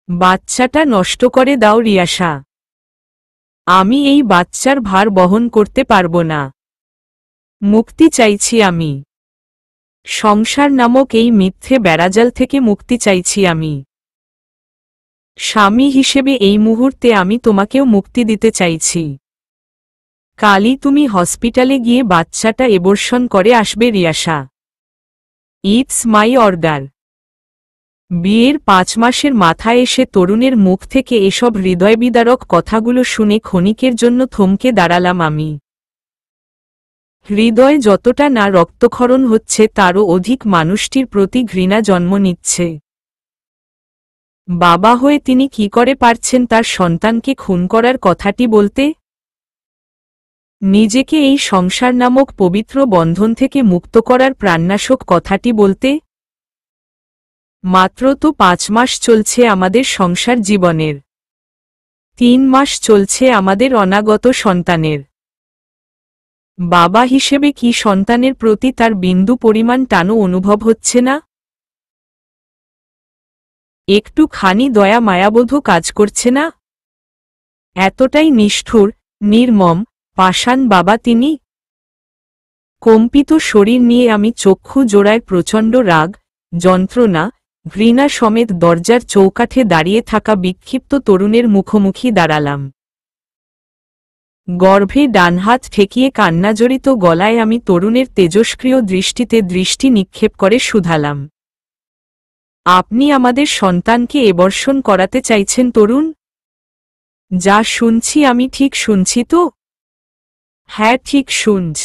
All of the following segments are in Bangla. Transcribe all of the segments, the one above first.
বাচ্চাটা নষ্ট করে দাও রিয়াসা। আমি এই বাচ্চার ভার বহন করতে পারব না। মুক্তি চাইছি আমি। সংসার নামক এই মিথ্যে বেড়াজাল থেকে মুক্তি চাইছি আমি। স্বামী হিসেবে এই মুহূর্তে আমি তোমাকেও মুক্তি দিতে চাইছি। কালই তুমি হসপিটালে গিয়ে বাচ্চাটা অ্যাবর্শন করে আসবে রিয়াসা। It's my order. বিয়ের 5 মাসের মাথায় এসে তরুণের মুখ থেকে এসব হৃদয়বিদারক কথাগুলো শুনে ক্ষণিকের জন্য থমকে দাঁড়ালাম আমি। হৃদয় যতটা না রক্তক্ষরণ হচ্ছে তারও অধিক মানুষটির প্রতি ঘৃণা জন্ম নিচ্ছে। বাবা হয়ে তিনি কি করে পারছেন তার সন্তানকে খুন করার কথাটি বলতে? নিজেকে এই সংসার নামক পবিত্র বন্ধন থেকে মুক্ত করার প্রাণনাশক কথাটি বলতে? মাত্র তো 5 মাস চলছে আমাদের সংসার জীবনের। 3 মাস চলছে আমাদের অনাগত সন্তানের। বাবা হিসেবে কি সন্তানের প্রতি তার বিন্দু পরিমাণ টানও অনুভব হচ্ছে না? একটুখানি দয়া মায়াবোধও কাজ করছে না? এতটাই নিষ্ঠুর, নির্মম, পাষাণ বাবা তিনি? কম্পিত শরীর নিয়ে আমি চক্ষু জোড়ায় প্রচণ্ড রাগ, যন্ত্রণা, ঘৃণা সমেত দরজার চৌকাঠে দাঁড়িয়ে থাকা বিক্ষিপ্ত তরুণের মুখোমুখি দাঁড়ালাম। গর্ভে ডানহাত ঠেকিয়ে কান্নাজড়িত গলায় আমি তরুণের তেজস্ক্রিয় দৃষ্টিতে দৃষ্টি নিক্ষেপ করে শুধালাম, আপনি আমাদের সন্তানকে অ্যাবর্শন করাতে চাইছেন তরুণ? যা শুনছি আমি ঠিক শুনছি তো? হ্যাঁ, ঠিক শুনছ।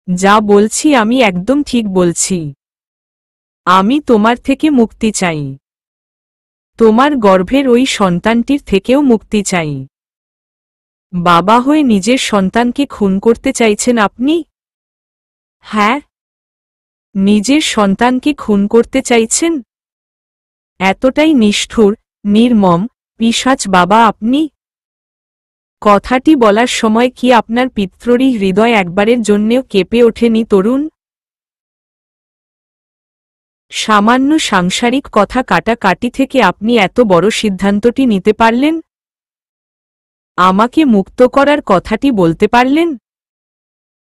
যা বলছি আমি একদম ঠিক বলছি। আমি তোমার থেকে মুক্তি চাই। তোমার গর্ভের ওই সন্তানটির থেকেও মুক্তি চাই। বাবা হয়ে নিজের সন্তানকে খুন করতে চাইছেন আপনি? হ্যাঁ, নিজের সন্তানকে খুন করতে চাইছেন? এতটাই নিষ্ঠুর, নির্মম, পিশাচ বাবা আপনি? কথাটি বলার সময় কি আপনার পিত্ররী হৃদয় একবারের জন্যেও কেঁপে ওঠেনি তরুণ? সামান্য সাংসারিক কথা কাটাকাটি থেকে আপনি এত বড় সিদ্ধান্তটি নিতে পারলেন? আমাকে মুক্ত করার কথাটি বলতে পারলেন?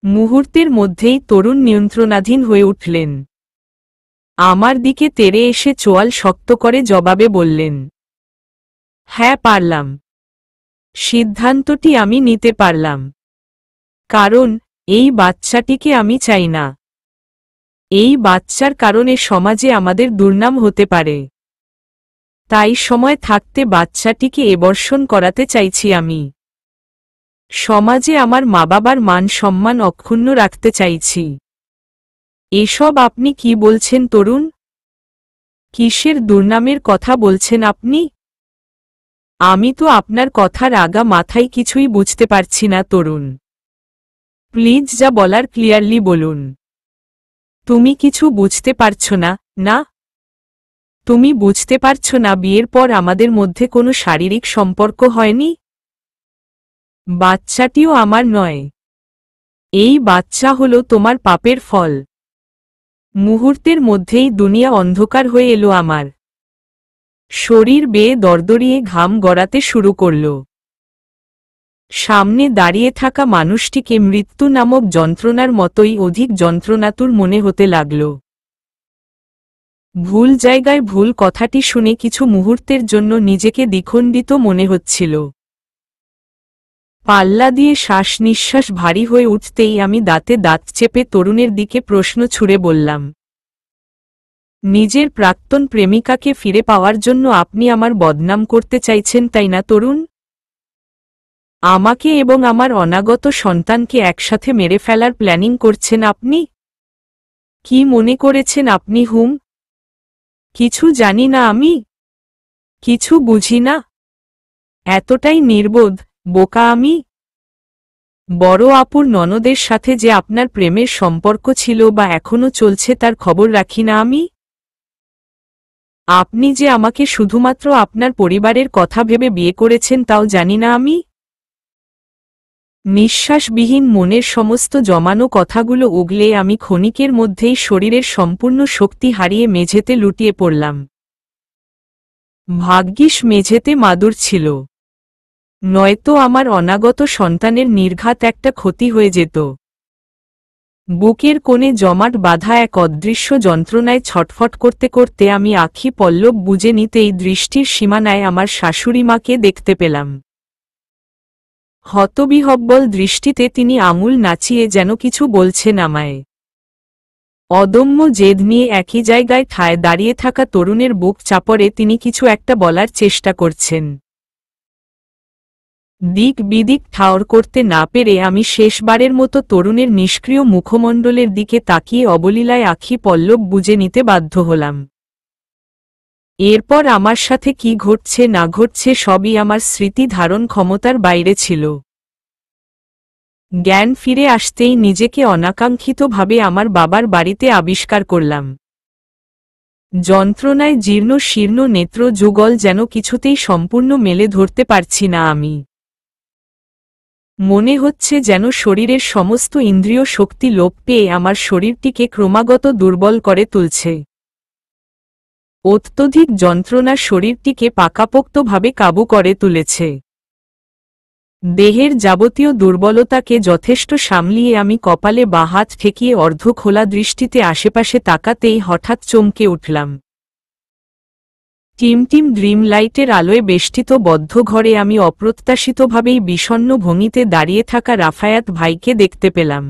মুহূর্তের মধ্যেই তরুণ নিয়ন্ত্রণাধীন হয়ে উঠলেন। আমার দিকে তেড়ে এসে চোয়াল শক্ত করে জবাবে বললেন, হ্যাঁ পারলাম। সিদ্ধান্তটি আমি নিতে পারলাম। কারণ এই বাচ্চাটিকে আমি চাই না। এই বাচ্চার কারণে সমাজে আমাদের দুর্নাম হতে পারে। তাই সময় থাকতে বাচ্চাটিকে অ্যাবর্শন করাতে চাইছি আমি। সমাজে আমার মা বাবার মান সম্মান অক্ষুণ্ণ রাখতে চাইছি। এসব আপনি কি বলছেন তরুণ? কিসের দুর্নামের কথা বলছেন আপনি? আমি তো আপনার কথার আগা মাথায় কিছুই বুঝতে পারছি না তরুণ। প্লিজ যা বলার ক্লিয়ারলি বলুন। তুমি কিছু বুঝতে পারছো না, না? তুমি বুঝতে পারছো না বিয়ের পর আমাদের মধ্যে কোনো শারীরিক সম্পর্ক হয়নি? বাচ্চাটিও আমার নয়। এই বাচ্চা হলো তোমার পাপের ফল। মুহূর্তের মধ্যেই দুনিয়া অন্ধকার হয়ে এলো আমার। শরীর বেয়ে দরদরিয়ে ঘাম গড়াতে শুরু করল। সামনে দাঁড়িয়ে থাকা মানুষটিকে মৃত্যু নামক যন্ত্রণার মতোই অধিক যন্ত্রণাতুর মনে হতে লাগল। ভুল জায়গায় ভুল কথাটি শুনে কিছু মুহূর্তের জন্য নিজেকে দ্বিখণ্ডিত মনে হচ্ছিল। পাল্লা দিয়ে শ্বাস নিঃশ্বাস ভারী হয়ে উঠতেই আমি দাঁতে দাঁত চেপে তরুণের দিকে প্রশ্ন ছুড়ে বললাম, নিজের প্রাক্তন প্রেমিকাকে ফিরে পাওয়ার জন্য আপনি আমার বদনাম করতে চাইছেন তাই না তরুণ? আমাকে এবং আমার অনাগত সন্তানকে একসাথে মেরে ফেলার প্ল্যানিং করছেন আপনি? কি মনে করেছেন আপনি হুম? কিছু জানি না আমি? কিছু বুঝি না? এতটাই নির্বোধ, বোকা আমি? বড় আপুর ননদের সাথে যে আপনার প্রেমের সম্পর্ক ছিল বা এখনো চলছে তার খবর রাখি না আমি? আপনি যে আমাকে শুধুমাত্র আপনার পরিবারের কথা ভেবে বিয়ে করেছেন তাও জানি না আমি? নিঃশ্বাসবিহীন মনের সমস্ত জমানো কথাগুলো উগলে আমি ক্ষণিকের মধ্যেই শরীরের সম্পূর্ণ শক্তি হারিয়ে মেঝেতে লুটিয়ে পড়লাম। ভাগ্যিস মেঝেতে মাদুর ছিল, নয়তো আমার অনাগত সন্তানের নির্ঘাত একটা ক্ষতি হয়ে যেত। বুকের কোণে জমাট বাঁধা এক অদৃশ্য যন্ত্রণায় ছটফট করতে করতে আমি আখি পল্লব বুজে নিতেই দৃষ্টির সীমানায় আমার শাশুড়িমাকে দেখতে পেলাম। হতবিহ্বল দৃষ্টিতে তিনি আঙুল নাচিয়ে যেন কিছু বলছেন আমায়। অদম্য জেদ নিয়ে একই জায়গায় ঠায় দাঁড়িয়ে থাকা তরুণের বুক চাপড়ে তিনি কিছু একটা বলার চেষ্টা করছেন। দিক বিদিক ঠাওর করতে না পেরে আমি শেষবারের মতো তরুণের নিষ্ক্রিয় মুখমণ্ডলের দিকে তাকিয়ে অবলীলায় আখি পল্লব বুঝে নিতে বাধ্য হলাম। এরপর আমার সাথে কি ঘটছে না ঘটছে সবই আমার স্মৃতি ধারণ ক্ষমতার বাইরে ছিল। জ্ঞান ফিরে আসতেই নিজেকে অনাকাঙ্ক্ষিতভাবে আমার বাবার বাড়িতে আবিষ্কার করলাম। যন্ত্রণায় জীর্ণ শীর্ণ নেত্র যুগল যেন কিছুতেই সম্পূর্ণ মেলে ধরতে পারছি না আমি। মনে হচ্ছে যেন শরীরের সমস্ত ইন্দ্রিয় শক্তি লোপ পেয়ে আমার শরীরটিকে ক্রমাগত দুর্বল করে তুলছে। অত্যধিক যন্ত্রণা শরীরটিকে পাকাপোক্তভাবে কাবু করে তুলেছে। দেহের যাবতীয় দুর্বলতাকে যথেষ্ট সামলিয়ে আমি কপালে বাঁ হাত ঠেকিয়ে অর্ধ খোলা দৃষ্টিতে আশেপাশে তাকাতেই হঠাৎ চমকে উঠলাম। টিমটিম ড্রিম লাইটের আলোয় বেষ্টিত বদ্ধ ঘরে আমি অপ্রত্যাশিতভাবেই বিষণ্ণ ভঙ্গিতে দাঁড়িয়ে থাকা রাফায়াত ভাইকে দেখতে পেলাম।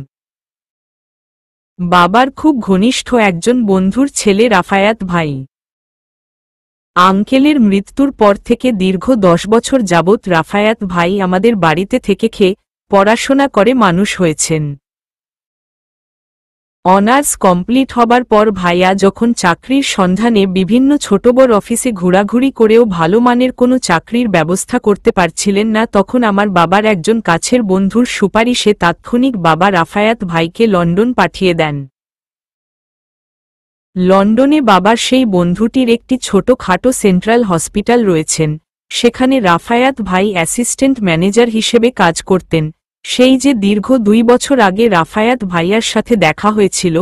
বাবার খুব ঘনিষ্ঠ একজন বন্ধুর ছেলে রাফায়াত ভাই। আঙ্কেলের মৃত্যুর পর থেকে দীর্ঘ 10 বছর যাবৎ রাফায়াত ভাই আমাদের বাড়িতে থেকে খেয়ে পড়াশোনা করে মানুষ হয়েছেন। অনার্স কমপ্লিট হবার পর ভাইয়া যখন চাকরির সন্ধানে বিভিন্ন ছোট বড় অফিসে ঘোরাঘুরি করেও ভালো মানের কোনো চাকরির ব্যবস্থা করতে পারছিলেন না, তখন আমার বাবার একজন কাছের বন্ধুর সুপারিশে তাৎক্ষণিক বাবা রাফায়াত ভাইকে লন্ডন পাঠিয়ে দেন। লন্ডনে বাবার সেই বন্ধুটির একটি ছোটখাটো সেন্ট্রাল হসপিটাল রয়েছেন, সেখানে রাফায়াত ভাই অ্যাসিস্ট্যান্ট ম্যানেজার হিসেবে কাজ করতেন। সেই যে দীর্ঘ 2 বছর আগে রাফায়াত ভাইয়ার সাথে দেখা হয়েছিল,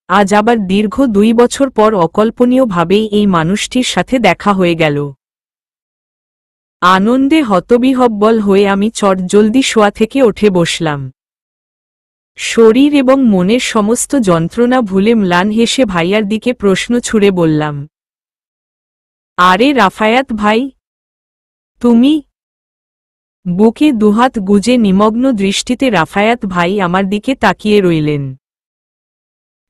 আজ আবার দীর্ঘ 2 বছর পর অকল্পনীয়ভাবেই এই মানুষটির সাথে দেখা হয়ে গেল। আনন্দে হতবিহ্বল হয়ে আমি চটজলদি শোয়া থেকে উঠে বসলাম। শরীর এবং মনের সমস্ত যন্ত্রণা ভুলে ম্লান হেসে ভাইয়ার দিকে প্রশ্ন ছুড়ে বললাম, আরে রাফায়াত ভাই, তুমি? বুকে দুহাত গুজে নিমগ্ন দৃষ্টিতে রাফায়াত ভাই আমার দিকে তাকিয়ে রইলেন।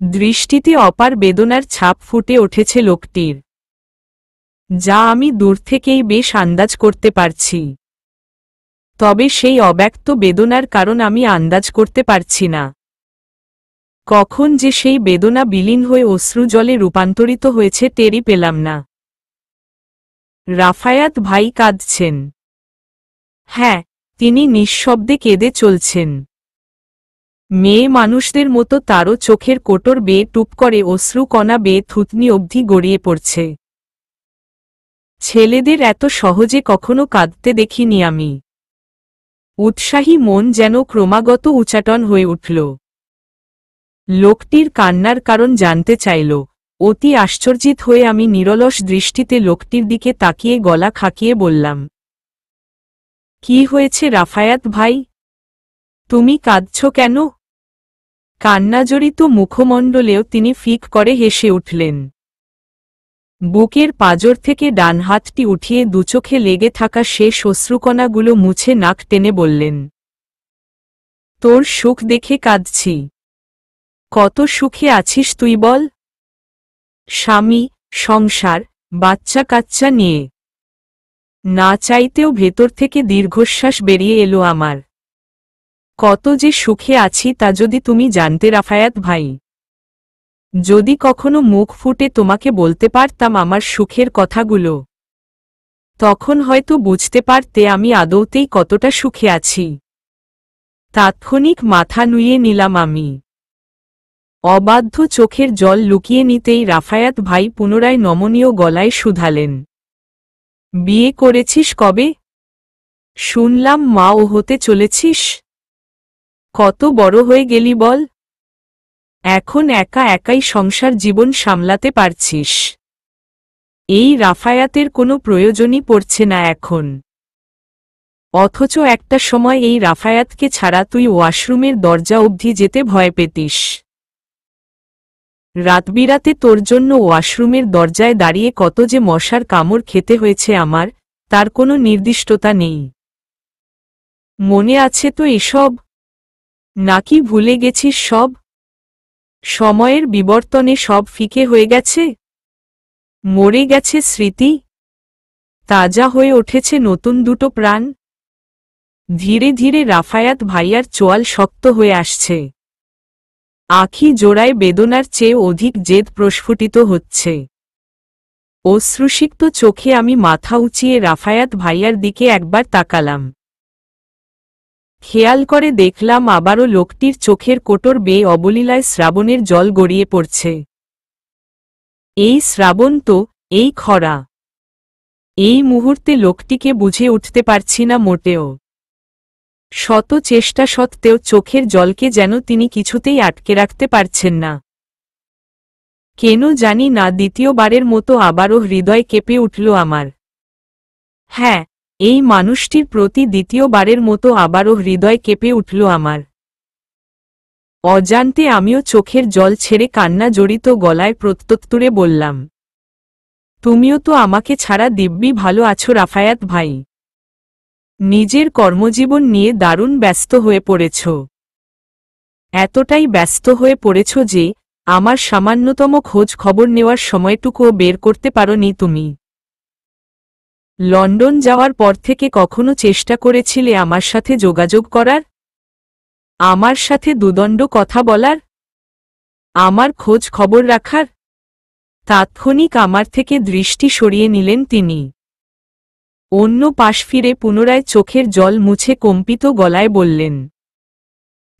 দৃষ্টিতে অপার বেদনার ছাপ ফুটে উঠেছে লোকটির, যা আমি দূর থেকেই বেশ আন্দাজ করতে পারছি। তবে সেই অব্যক্ত বেদনার কারণ আমি আন্দাজ করতে পারছি না। কখন যে সেই বেদনা বিলীন হয়ে অশ্রু জলে রূপান্তরিত হয়েছে টেরই পেলাম না। রাফায়াত ভাই কাঁদছেন। হ্যাঁ, তিনি নিঃশব্দে কেঁদে চলছেন। মেয়ে মানুষদের মতো তারও চোখের কোটর বেয়ে টুপ করে অশ্রু কণা বেয়ে থুতনি অবধি গড়িয়ে পড়ছে। ছেলেদের এত সহজে কখনো কাঁদতে দেখিনি আমি। উৎসাহী মন যেন ক্রমাগত উচাটন হয়ে উঠল। লোকটির কান্নার কারণ জানতে চাইল। অতি আশ্চর্যিত হয়ে আমি নিরলস দৃষ্টিতে লোকটির দিকে তাকিয়ে গলা খাকিয়ে বললাম, কি হয়েছে রাফায়াত ভাই, তুমি কাঁদছ কেন? কান্নাজড়িত মুখমণ্ডলেও তিনি ফিক করে হেসে উঠলেন। বুকের পাঁজর থেকে ডান হাতটি উঠিয়ে দুচোখে লেগে থাকা শেষ অশ্রুকণাগুলো মুছে নাক টেনে বললেন, তোর সুখ দেখে কাঁদছি। কত সুখে আছিস তুই বল? স্বামী, সংসার, বাচ্চা কাচ্চা নিয়ে। না চাইতেও ভেতর থেকে দীর্ঘশ্বাস বেরিয়ে এলো আমার। কত যে সুখে আছি তা যদি তুমি জানতে রাফায়াত ভাই। যদি কখনো মুখ ফুটে তোমাকে বলতে পারতাম আমার সুখের কথাগুলো, তখন হয়তো বুঝতে পারতে আমি আদৌতেই কতটা সুখে আছি। তাৎক্ষণিক মাথা নুইয়ে নিলাম আমি। অবাধ্য চোখের জল লুকিয়ে নিতেই রাফায়াত ভাই পুনরায় নমনীয় গলায় শুধালেন, বিয়ে করেছিস কবে? শুনলাম মা ও হতে চলেছিস। কত বড় হয়ে গেলি বল, এখন একা একাই সংসার জীবন সামলাতে পারছিস। এই রাফায়াতের কোনো প্রয়োজনই পড়ছে না এখন। অথচ একটা সময় এই রাফায়াতকে ছাড়া তুই ওয়াশরুমের দরজা অবধি যেতে ভয় পেতিস। রাতবিরাতে তোর জন্য ওয়াশরুমের দরজায় দাঁড়িয়ে কত যে মশার কামড় খেতে হয়েছে আমার, তার কোনো নির্দিষ্টতা নেই। মনে আছে তো এসব? নাকি ভুলে গেছিস সব? সময়ের বিবর্তনে সব ফিকে হয়ে গেছে, মরে গেছে স্মৃতি, তাজা হয়ে উঠেছে নতুন দুটো প্রাণ। ধীরে ধীরে রাফায়াত ভাইয়ার চোয়াল শক্ত হয়ে আসছে। আঁখি জোড়ায় বেদনার চেয়ে অধিক জেদ প্রস্ফুটিত হচ্ছে। অশ্রুসিক্ত চোখে আমি মাথা উঁচিয়ে রাফায়াত ভাইয়ার দিকে একবার তাকালাম। খেয়াল করে দেখলাম আবারও লোকটির চোখের কোটর বেয়ে অবলীলায় শ্রাবণের জল গড়িয়ে পড়ছে। এই শ্রাবণ তো, এই খরা। এই মুহূর্তে লোকটিকে বুঝে উঠতে পারছি না মোটেও। শত চেষ্টা সত্ত্বেও চোখের জলকে যেন তিনি কিছুতেই আটকে রাখতে পারছেন না। কেন জানি না দ্বিতীয়বারের মতো আবারও হৃদয় কেঁপে উঠল আমার। হ্যাঁ, এই মানুষটির প্রতি দ্বিতীয়বারের মতো আবারও হৃদয় কেঁপে উঠল আমার। অজান্তে আমিও চোখের জল ছেড়ে কান্না জড়িত গলায় প্রত্যুত্তরে বললাম, তুমিও তো আমাকে ছাড়া দিব্যি ভালো আছো রাফায়াত ভাই। নিজের কর্মজীবন নিয়ে দারুণ ব্যস্ত হয়ে পড়েছ। এতটাই ব্যস্ত হয়ে পড়েছ যে আমার সামান্যতম খোঁজ খবর নেওয়ার সময়টুকুও বের করতে পারোনি তুমি। লন্ডন যাওয়ার পর থেকে কখনো চেষ্টা করেছিলে আমার সাথে যোগাযোগ করার, আমার সাথে দুদণ্ড কথা বলার, আমার খোঁজ খবর রাখার? তাৎক্ষণিক আমার থেকে দৃষ্টি সরিয়ে নিলেন তিনি। অন্য পাশ ফিরে পুনরায় চোখের জল মুছে কম্পিত গলায় বললেন,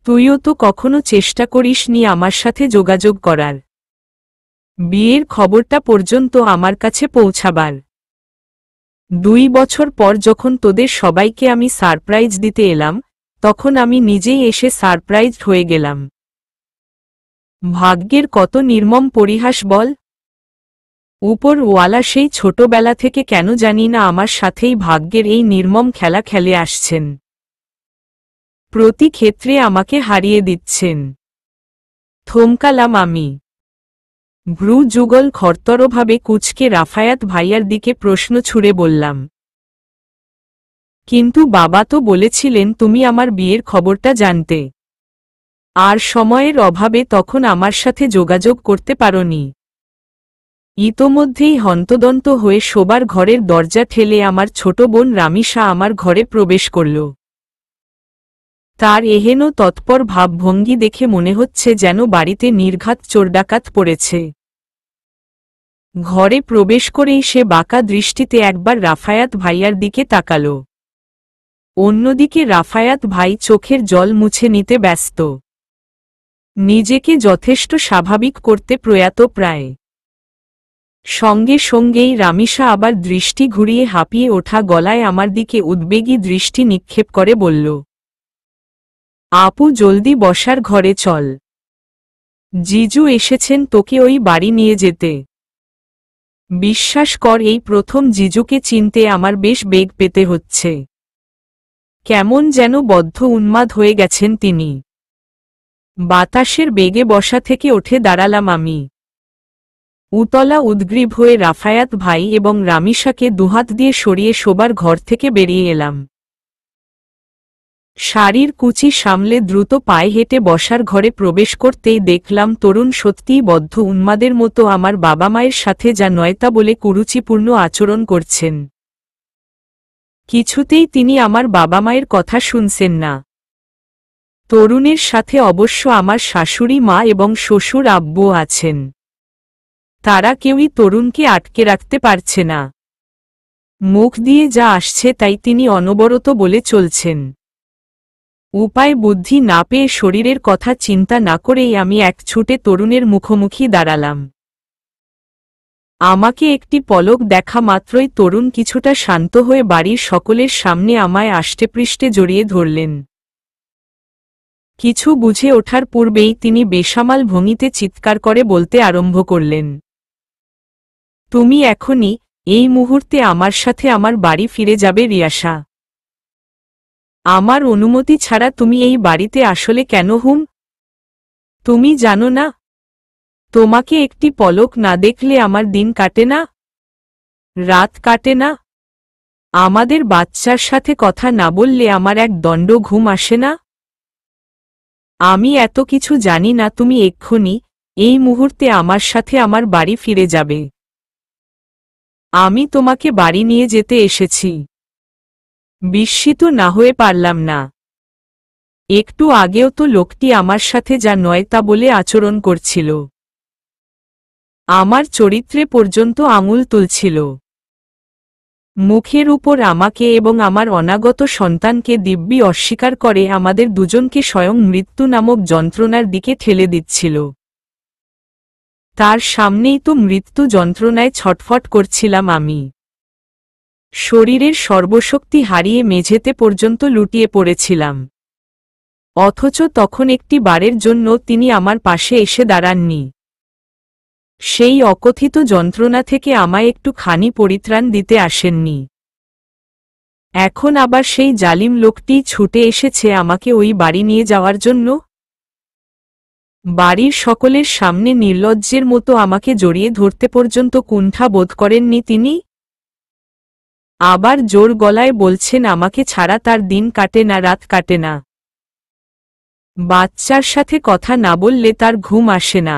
তুইও তো কখনো চেষ্টা করিসনি আমার সাথে যোগাযোগ করার, বিয়ের খবরটা পর্যন্ত আমার কাছে পৌঁছাবার। 2 বছর পর যখন তোদের সবাইকে আমি সারপ্রাইজ দিতে এলাম, তখন আমি নিজেই এসে সারপ্রাইজড হয়ে গেলাম। ভাগ্যের কত নির্মম পরিহাস বল। উপরওয়ালা সেই ছোটবেলা থেকে কেন জানি না আমার সাথেই ভাগ্যের এই নির্মম খেলা খেলে আসছেন। প্রতি ক্ষেত্রে আমাকে হারিয়ে দিচ্ছেন। থমকালাম আমি। ভ্রু যুগল খরতরভাবে কুঁচকে রাফায়াত ভাইয়ার দিকে প্রশ্ন ছুড়ে বললাম, কিন্তু বাবা তো বলেছিলেন তুমি আমার বিয়ের খবরটা জানতে, আর সময়ের অভাবে তখন আমার সাথে যোগাযোগ করতে পারোনি। ইতোমধ্যেই হন্তদন্ত হয়ে শোবার ঘরের দরজা ঠেলে আমার ছোট বোন রামিসা আমার ঘরে প্রবেশ করল। তার এহেন তৎপর ভাবভঙ্গি দেখে মনে হচ্ছে যেন বাড়িতে নির্ঘাত চোরডাকাত পড়েছে। ঘরে প্রবেশ করেই সে বাঁকা দৃষ্টিতে একবার রাফায়াত ভাইয়ার দিকে তাকাল। অন্যদিকে রাফায়াত ভাই চোখের জল মুছে নিতে ব্যস্ত, নিজেকে যথেষ্ট স্বাভাবিক করতে প্রয়াত প্রায়। সঙ্গে সঙ্গেই রামিসা আবার দৃষ্টি ঘুরিয়ে হাঁপিয়ে ওঠা গলায় আমার দিকে উদ্বেগী দৃষ্টি নিক্ষেপ করে বলল, আপু জলদি বসার ঘরে চল, জিজু এসেছেন তোকে ওই বাড়ি নিয়ে যেতে। বিশ্বাস কর এই প্রথম জিজুকে চিনতে আমার বেশ বেগ পেতে হচ্ছে। কেমন যেন বদ্ধ উন্মাদ হয়ে গেছেন তিনি। বাতাসের বেগে বসা থেকে উঠে দাঁড়ালাম আমি। উতলা উদ্গ্রীব হয়ে রাফায়াত ভাই এবং রামিসাকে দুহাত দিয়ে সরিয়ে শোবার ঘর থেকে বেরিয়ে এলাম। শাড়ির কুচি সামলে দ্রুত পায়ে হেঁটে বসার ঘরে প্রবেশ করতেই দেখলাম তরুণ সত্যিই বদ্ধ উন্মাদের মতো আমার বাবা মায়ের সাথে যা নয়তা বলে কুরুচিপূর্ণ আচরণ করছেন। কিছুতেই তিনি আমার বাবা মায়ের কথা শুনছেন না। তরুণের সাথে অবশ্য আমার শাশুড়ি মা এবং শ্বশুর আব্বু আছেন। তারা কেউই তরুণকে আটকে রাখতে পারছে না। মুখ দিয়ে যা আসছে তাই তিনি অনবরত বলে চলছেন। উপায় বুদ্ধি না পেয়ে শরীরের কথা চিন্তা না করেই আমি এক ছুটে তরুণের মুখোমুখি দাঁড়ালাম। আমাকে একটি পলক দেখা মাত্রই তরুণ কিছুটা শান্ত হয়ে বাড়ির সকলের সামনে আমায় আষ্টেপৃষ্ঠে জড়িয়ে ধরলেন। কিছু বুঝে ওঠার পূর্বেই তিনি বেসামাল ভঙ্গিতে চিৎকার করে বলতে আরম্ভ করলেন, তুমি এখনই এই মুহূর্তে আমার সাথে আমার বাড়ি ফিরে যাবে রিয়াসা। আমার অনুমতি ছাড়া তুমি এই বাড়িতে আসলে কেন হুম? তুমি জানো না, তোমাকে একটি পলক না দেখলে আমার দিন কাটে না, রাত কাটে না। আমাদের বাচ্চার সাথে কথা না বললে আমার এক দণ্ড ঘুম আসে না। আমি এত কিছু জানি না, তুমি এক্ষুনি এই মুহূর্তে আমার সাথে আমার বাড়ি ফিরে যাবে। আমি তোমাকে বাড়ি নিয়ে যেতে এসেছি। বিস্মিত না হয়ে পারলাম না। একটু আগেও তো লোকটি আমার সাথে যা নয় তা বলে আচরণ করছিল, আমার চরিত্রে পর্যন্ত আঙুল তুলছিল। মুখের উপর আমাকে এবং আমার অনাগত সন্তানকে দিব্যি অস্বীকার করে আমাদের দুজনকে স্বয়ং মৃত্যু নামক যন্ত্রণার দিকে ঠেলে দিচ্ছিল। তার সামনেই তো মৃত্যু যন্ত্রণায় ছটফট করছিলাম আমি। শরীরের সর্বশক্তি হারিয়ে মেঝেতে পর্যন্ত লুটিয়ে পড়েছিলাম। অথচ তখন একটি বারের জন্য তিনি আমার পাশে এসে দাঁড়াননি। সেই অকথিত যন্ত্রণা থেকে আমায় একটু খানি পরিত্রাণ দিতে আসেননি। এখন আবার সেই জালিম লোকটি ছুটে এসেছে আমাকে ওই বাড়ি নিয়ে যাওয়ার জন্য। বাড়ির সকলের সামনে নির্লজ্জের মতো আমাকে জড়িয়ে ধরতে পর্যন্ত কুণ্ঠা বোধ করেননি তিনি। আবার জোর গলায় বলছেন আমাকে ছাড়া তার দিন কাটে না, রাত কাটে না। বাচ্চার সাথে কথা না বললে তার ঘুম আসে না।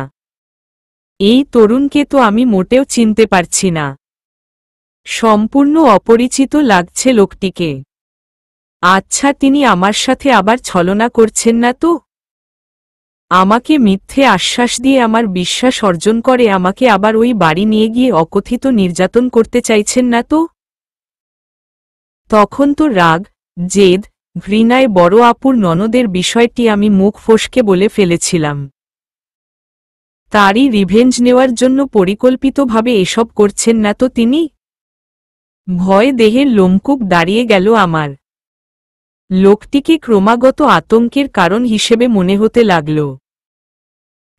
এই তরুণকে তো আমি মোটেও চিনতে পারছি না। সম্পূর্ণ অপরিচিত লাগছে লোকটিকে। আচ্ছা, তিনি আমার সাথে আবার ছলনা করছেন না তো? আমাকে মিথ্যে আশ্বাস দিয়ে আমার বিশ্বাস অর্জন করে আমাকে আবার ওই বাড়ি নিয়ে গিয়ে অকথিত নির্যাতন করতে চাইছেন না তো? তখন তো রাগ, জেদ, ঘৃণায় বড় আপুর ননদের বিষয়টি আমি মুখ ফসকে বলে ফেলেছিলাম। তারই রিভেঞ্জ নেওয়ার জন্য পরিকল্পিতভাবে এসব করছেন না তো তিনি? ভয়ে দেহের লোমকূপ দাঁড়িয়ে গেল আমার। লোকটিকে ক্রমাগত আতঙ্কের কারণ হিসেবে মনে হতে লাগল।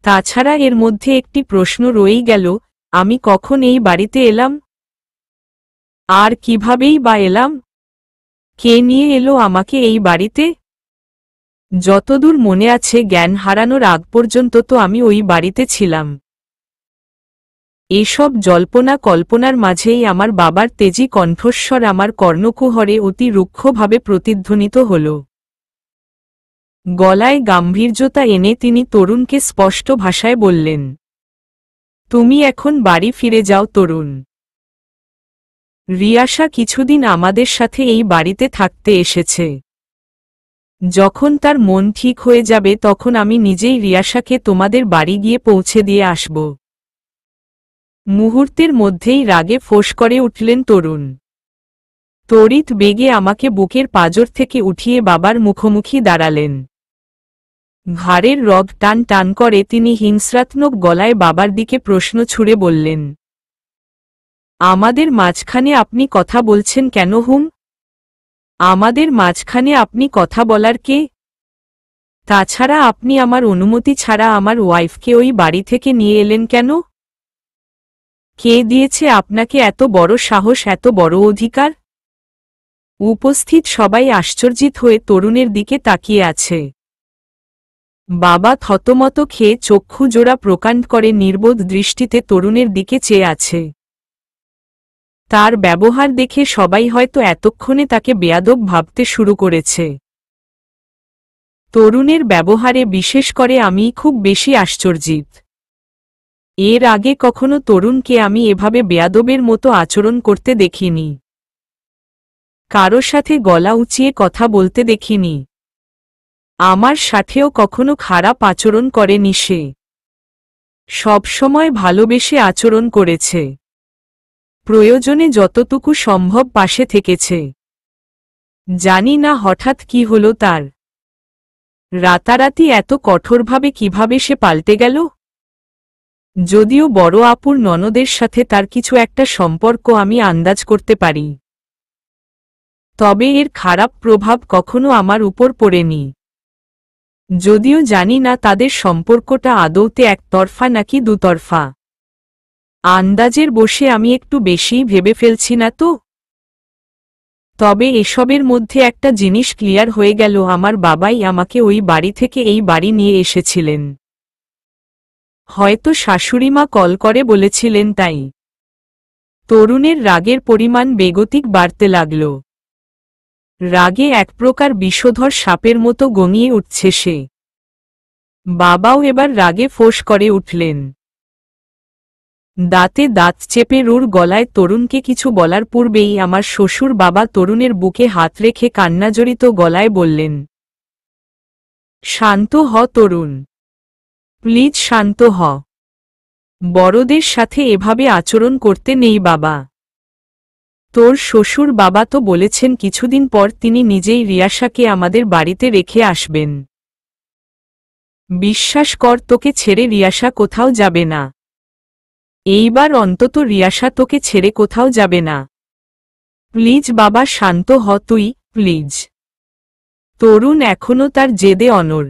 তাছাড়া এর মধ্যে একটি প্রশ্ন রয়েই গেল, আমি কখন এই বাড়িতে এলাম? আর কিভাবেই বা এলাম? কে নিয়ে এলো আমাকে এই বাড়িতে? যতদূর মনে আছে, জ্ঞান হারানোর আগ পর্যন্ত তো আমি ওই বাড়িতে ছিলাম। এসব জল্পনা কল্পনার মাঝেই আমার বাবার তেজি কণ্ঠস্বর আমার কর্ণকুহরে অতি রুক্ষভাবে প্রতিধ্বনিত হল। গলায় গাম্ভীর্যতা এনে তিনি তরুণকে স্পষ্ট ভাষায় বললেন, তুমি এখন বাড়ি ফিরে যাও তরুণ। রিয়াসা কিছুদিন আমাদের সাথে এই বাড়িতে থাকতে এসেছে। যখন তার মন ঠিক হয়ে যাবে তখন আমি নিজেই রিয়াসাকে তোমাদের বাড়ি গিয়ে পৌঁছে দিয়ে আসব। মুহূর্তের মধ্যেই রাগে ফোঁস করে উঠলেন তরুণ। তড়িৎ বেগে আমাকে বুকের পাঁজর থেকে উঠিয়ে বাবার মুখোমুখি দাঁড়ালেন। ঘাড়ের রগ টান টান করে তিনি হিংস্রাত্মক গলায় বাবার দিকে প্রশ্ন ছুড়ে বললেন, আমাদের মাঝখানে আপনি কথা বলছেন কেন হুম? আমাদের মাঝখানে আপনি কথা বলার কে? তাছাড়া আপনি আমার অনুমতি ছাড়া আমার ওয়াইফকে ওই বাড়ি থেকে নিয়ে এলেন কেন? কে দিয়েছে আপনাকে এত বড় সাহস, এত বড় অধিকার? উপস্থিত সবাই আশ্চর্যিত হয়ে তরুণের দিকে তাকিয়ে আছে। বাবা থতমত খেয়ে চক্ষু জোড়া প্রকাণ্ড করে নির্বোধ দৃষ্টিতে তরুণের দিকে চেয়ে আছে। তার ব্যবহার দেখে সবাই হয়তো এতক্ষণে তাকে বেয়াদব ভাবতে শুরু করেছে। তরুণের ব্যবহারে বিশেষ করে আমি খুব বেশি আশ্চর্যিত। এর আগে কখনো তরুণকে আমি এভাবে বেয়াদবের মতো আচরণ করতে দেখিনি। কারো সাথে গলা উঁচিয়ে কথা বলতে দেখিনি। আমার সাথেও কখনো খারাপ আচরণ করেনি সে। সবসময় ভালোবেসে আচরণ করেছে। প্রয়োজনে যতটুকু সম্ভব পাশে থেকেছে। জানি না হঠাৎ কি হলো তার। রাতারাতি এত কঠোরভাবে কিভাবে সে পাল্টে গেল? যদিও বড় আপুর ননদের সাথে তার কিছু একটা সম্পর্ক আমি আন্দাজ করতে পারি, তবে এর খারাপ প্রভাব কখনো আমার উপর পড়েনি। যদিও জানি না তাদের সম্পর্কটা আদৌতে একতরফা নাকি দুতরফা। আন্দাজের বসে আমি একটু বেশিই ভেবে ফেলছি না তো? তবে এসবের মধ্যে একটা জিনিস ক্লিয়ার হয়ে গেল, আমার বাবাই আমাকে ওই বাড়ি থেকে এই বাড়ি নিয়ে এসেছিলেন। হয়তো শাশুড়িমা কল করে বলেছিলেন তাই। তরুণের রাগের পরিমাণ বেগতিক বাড়তে লাগল। রাগে এক প্রকার বিষধর সাপের মতো গঙিয়ে উঠছে সে। বাবাও এবার রাগে ফোঁস করে উঠলেন। দাঁতে দাঁত চেপে রুর গলায় তরুণকে কিছু বলার পূর্বেই আমার শ্বশুর বাবা তরুণের বুকে হাত রেখে কান্নাজড়িত গলায় বললেন, শান্ত হ তরুণ, প্লিজ শান্ত হ। বড়দের সাথে এভাবে আচরণ করতে নেই বাবা। তোর শ্বশুর বাবা তো বলেছেন কিছুদিন পর তিনি নিজেই রিয়াসাকে আমাদের বাড়িতে রেখে আসবেন। বিশ্বাস কর, তোকে ছেড়ে রিয়াসা কোথাও যাবে না। এইবার অন্তত রিয়াসা তোকে ছেড়ে কোথাও যাবে না। প্লিজ বাবা শান্ত হ তুই, প্লিজ। তরুণ এখনো তার জেদে অনড়।